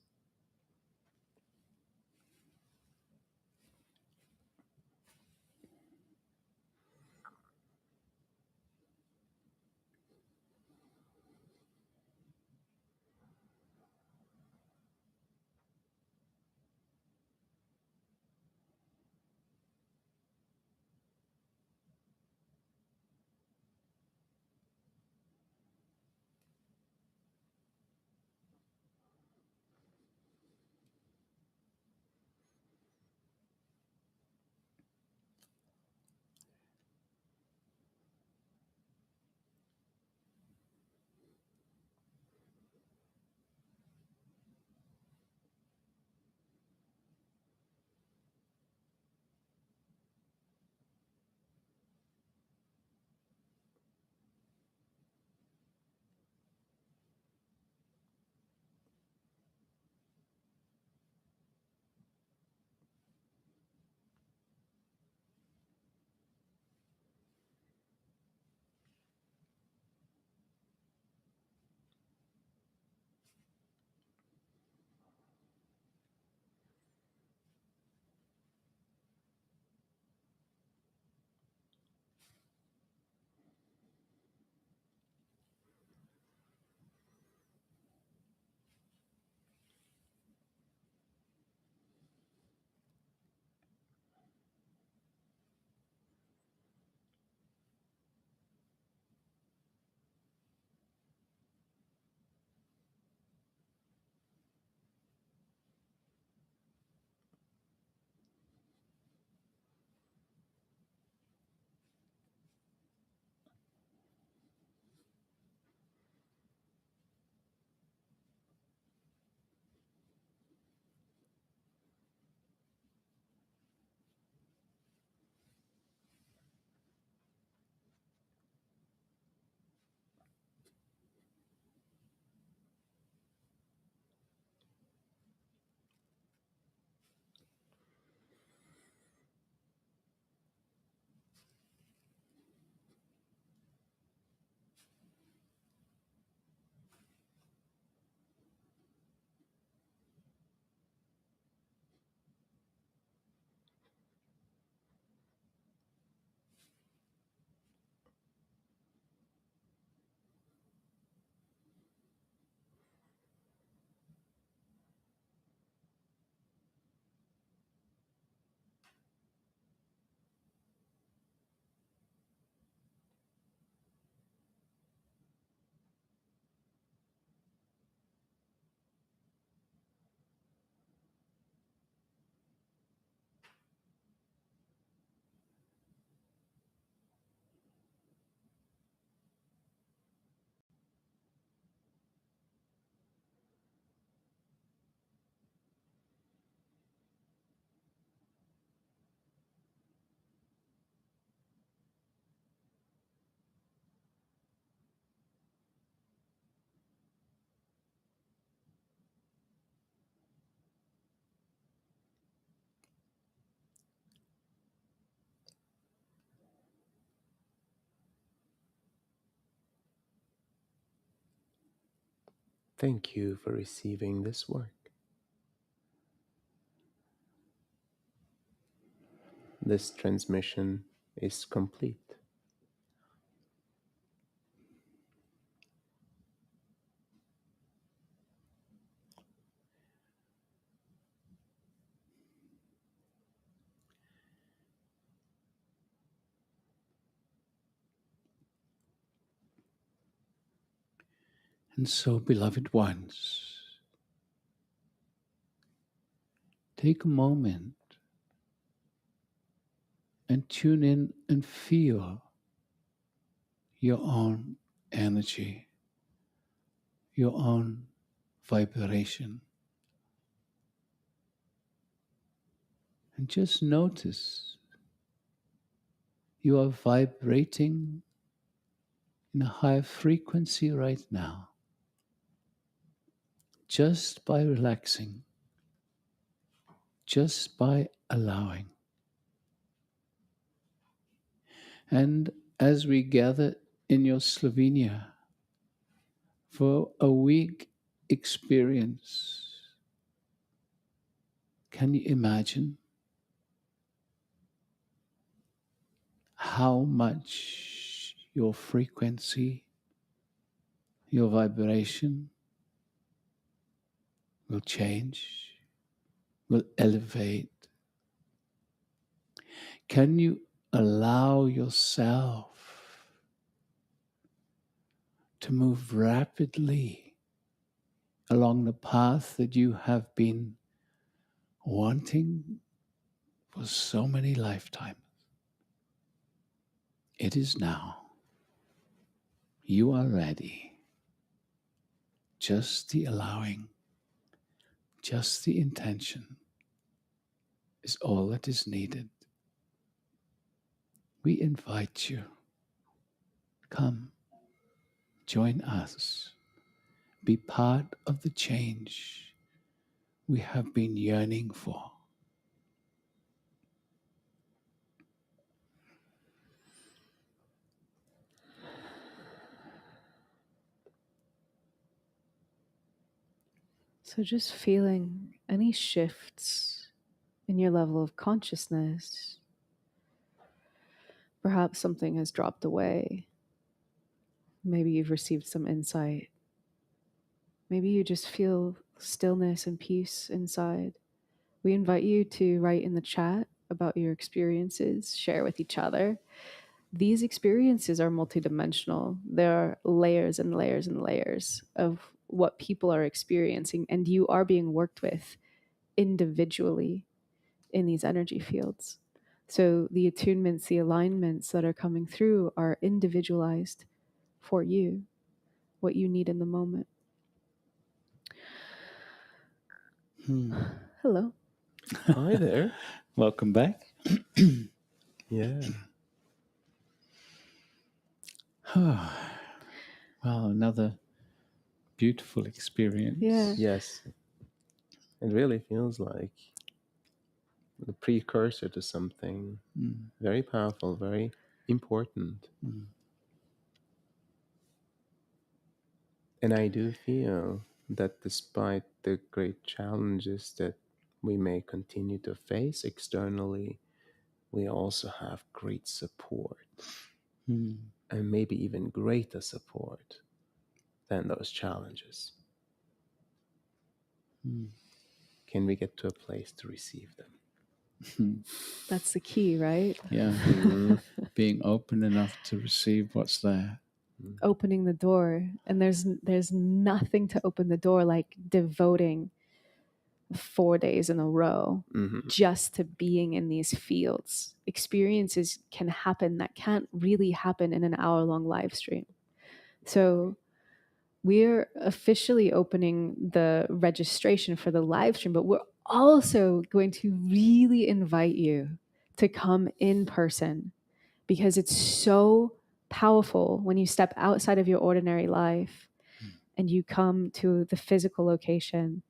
Thank you for receiving this work. This transmission is complete. And so, beloved ones, take a moment and tune in and feel your own energy, your own vibration. And just notice you are vibrating in a higher frequency right now, just by relaxing, just by allowing. And as we gather in your Slovenia for a week experience, can you imagine how much your frequency, your vibration will change, will elevate? Can you allow yourself to move rapidly along the path that you have been wanting for so many lifetimes? It is now. You are ready. Just the allowing, just the intention is all that is needed. We invite you. Come, join us. Be part of the change we have been yearning for. So just feeling any shifts in your level of consciousness. Perhaps something has dropped away. Maybe you've received some insight. Maybe you just feel stillness and peace inside. We invite you to write in the chat about your experiences, share with each other. These experiences are multidimensional. There are layers and layers and layers of what people are experiencing, and you are being worked with individually in these energy fields. So the attunements, the alignments that are coming through are individualized for you, what you need in the moment. Hello. Hi there. Welcome back. Yeah. Well, another beautiful experience. Yeah. Yes. It really feels like the precursor to something very powerful, very important. And I do feel that despite the great challenges that we may continue to face externally, we also have great support, and maybe even greater support than those challenges. Can we get to a place to receive them? That's the key, right? Yeah. Being open enough to receive what's there. Opening the door. And there's nothing to open the door like devoting 4 days in a row just to being in these fields. Experiences can happen that can't really happen in an hour-long live stream. So we're officially opening the registration for the live stream, but we're also going to really invite you to come in person, because it's so powerful when you step outside of your ordinary life and you come to the physical location.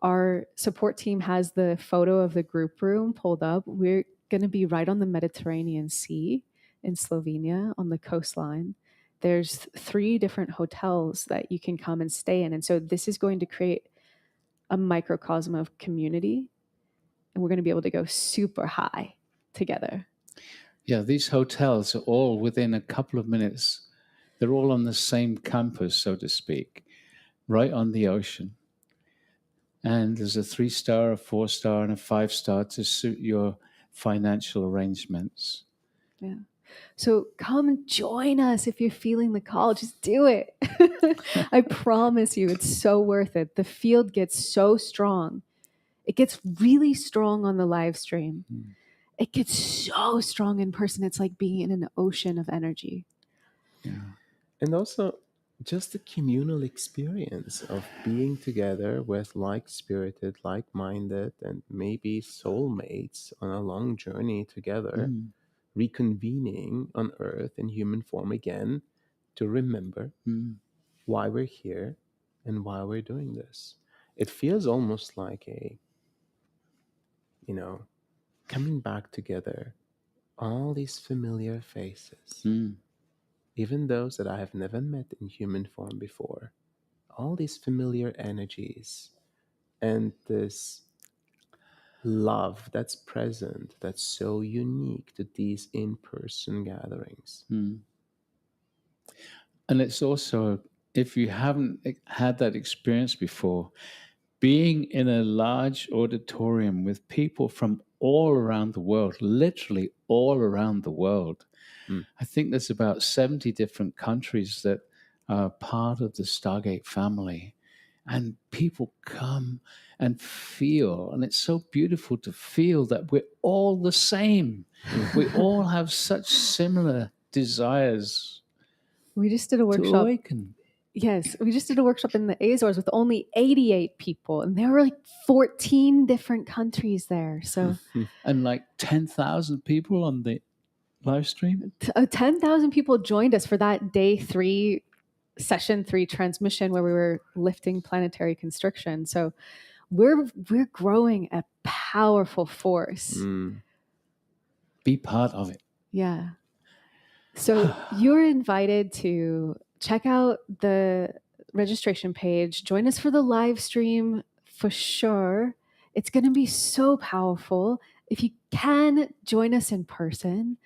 Our support team has the photo of the group room pulled up. We're going to be right on the Mediterranean Sea in Slovenia on the coastline. There's 3 different hotels that you can come and stay in. And so this is going to create a microcosm of community, and we're going to be able to go super high together. Yeah, these hotels are all within a couple of minutes. They're all on the same campus, so to speak, right on the ocean. And there's a 3-star, a 4-star, and a 5-star to suit your financial arrangements. Yeah. So come join us if you're feeling the call. Just do it. I promise you, it's so worth it. The field gets so strong. It gets really strong on the live stream. It gets so strong in person. It's like being in an ocean of energy. Yeah. And also just the communal experience of being together with like-spirited, like-minded, and maybe soulmates on a long journey together, reconvening on Earth in human form again to remember why we're here and why we're doing this. It feels almost like a, coming back together, all these familiar faces, even those that I have never met in human form before, all these familiar energies, and this love that's present, that's so unique to these in-person gatherings. And it's also, if you haven't had that experience before, being in a large auditorium with people from all around the world, literally all around the world. I think there's about 70 different countries that are part of the Stargate family. And people come and feel, and it's so beautiful to feel that we're all the same. We all have such similar desires We just did a to workshop. awaken. Yes, we just did a workshop in the Azores with only 88 people, and there were like 14 different countries there. So And like 10,000 people on the live stream. 10,000 people joined us for that day 3, session 3 transmission where we were lifting planetary constriction. So we're growing a powerful force. Be part of it. Yeah. So you're invited to check out the registration page. Join us for the live stream for sure. It's going to be so powerful. If you can, join us in person.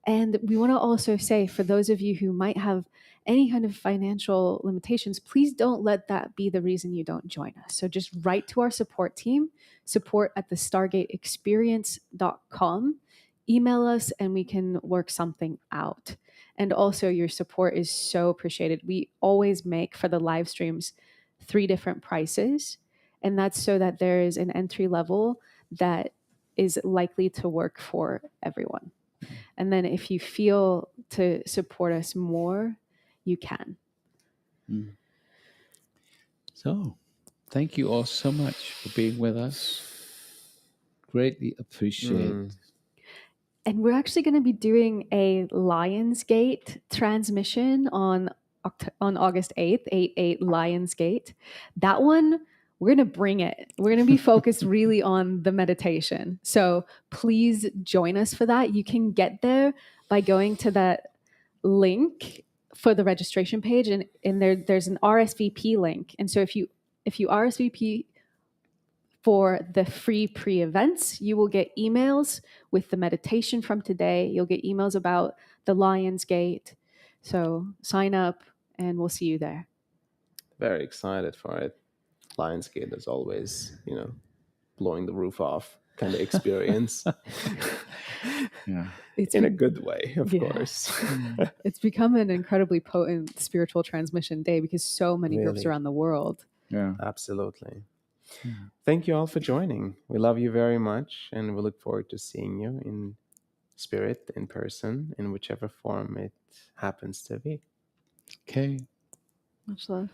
And we want to also say, for those of you who might have any kind of financial limitations, please don't let that be the reason you don't join us. So just write to our support team, support@thestargateexperience.com. Email us and we can work something out. And also, your support is so appreciated. We always make for the live streams 3 different prices. And that's so that there is an entry level that is likely to work for everyone. And then if you feel to support us more, you can. So, thank you all so much for being with us. Greatly appreciate. And we're actually going to be doing a Lionsgate transmission on August 8th, 8/8 Lionsgate. That one, we're going to bring it. We're going to be focused really on the meditation. So please join us for that. You can get there by going to that link for the registration page, and there's an RSVP link. And so if you RSVP for the free pre-events, you will get emails with the meditation from today. You'll get emails about the Lionsgate. So sign up and we'll see you there. Very excited for it. Lionsgate is always, blowing the roof off kind of experience. Yeah. It's in a good way, of Yeah. course. It's become an incredibly potent spiritual transmission day because so many groups Really. around the world. Yeah. Absolutely. Thank you all for joining. We love you very much, and we look forward to seeing you in spirit, in person, in whichever form it happens to be. Okay. Much love.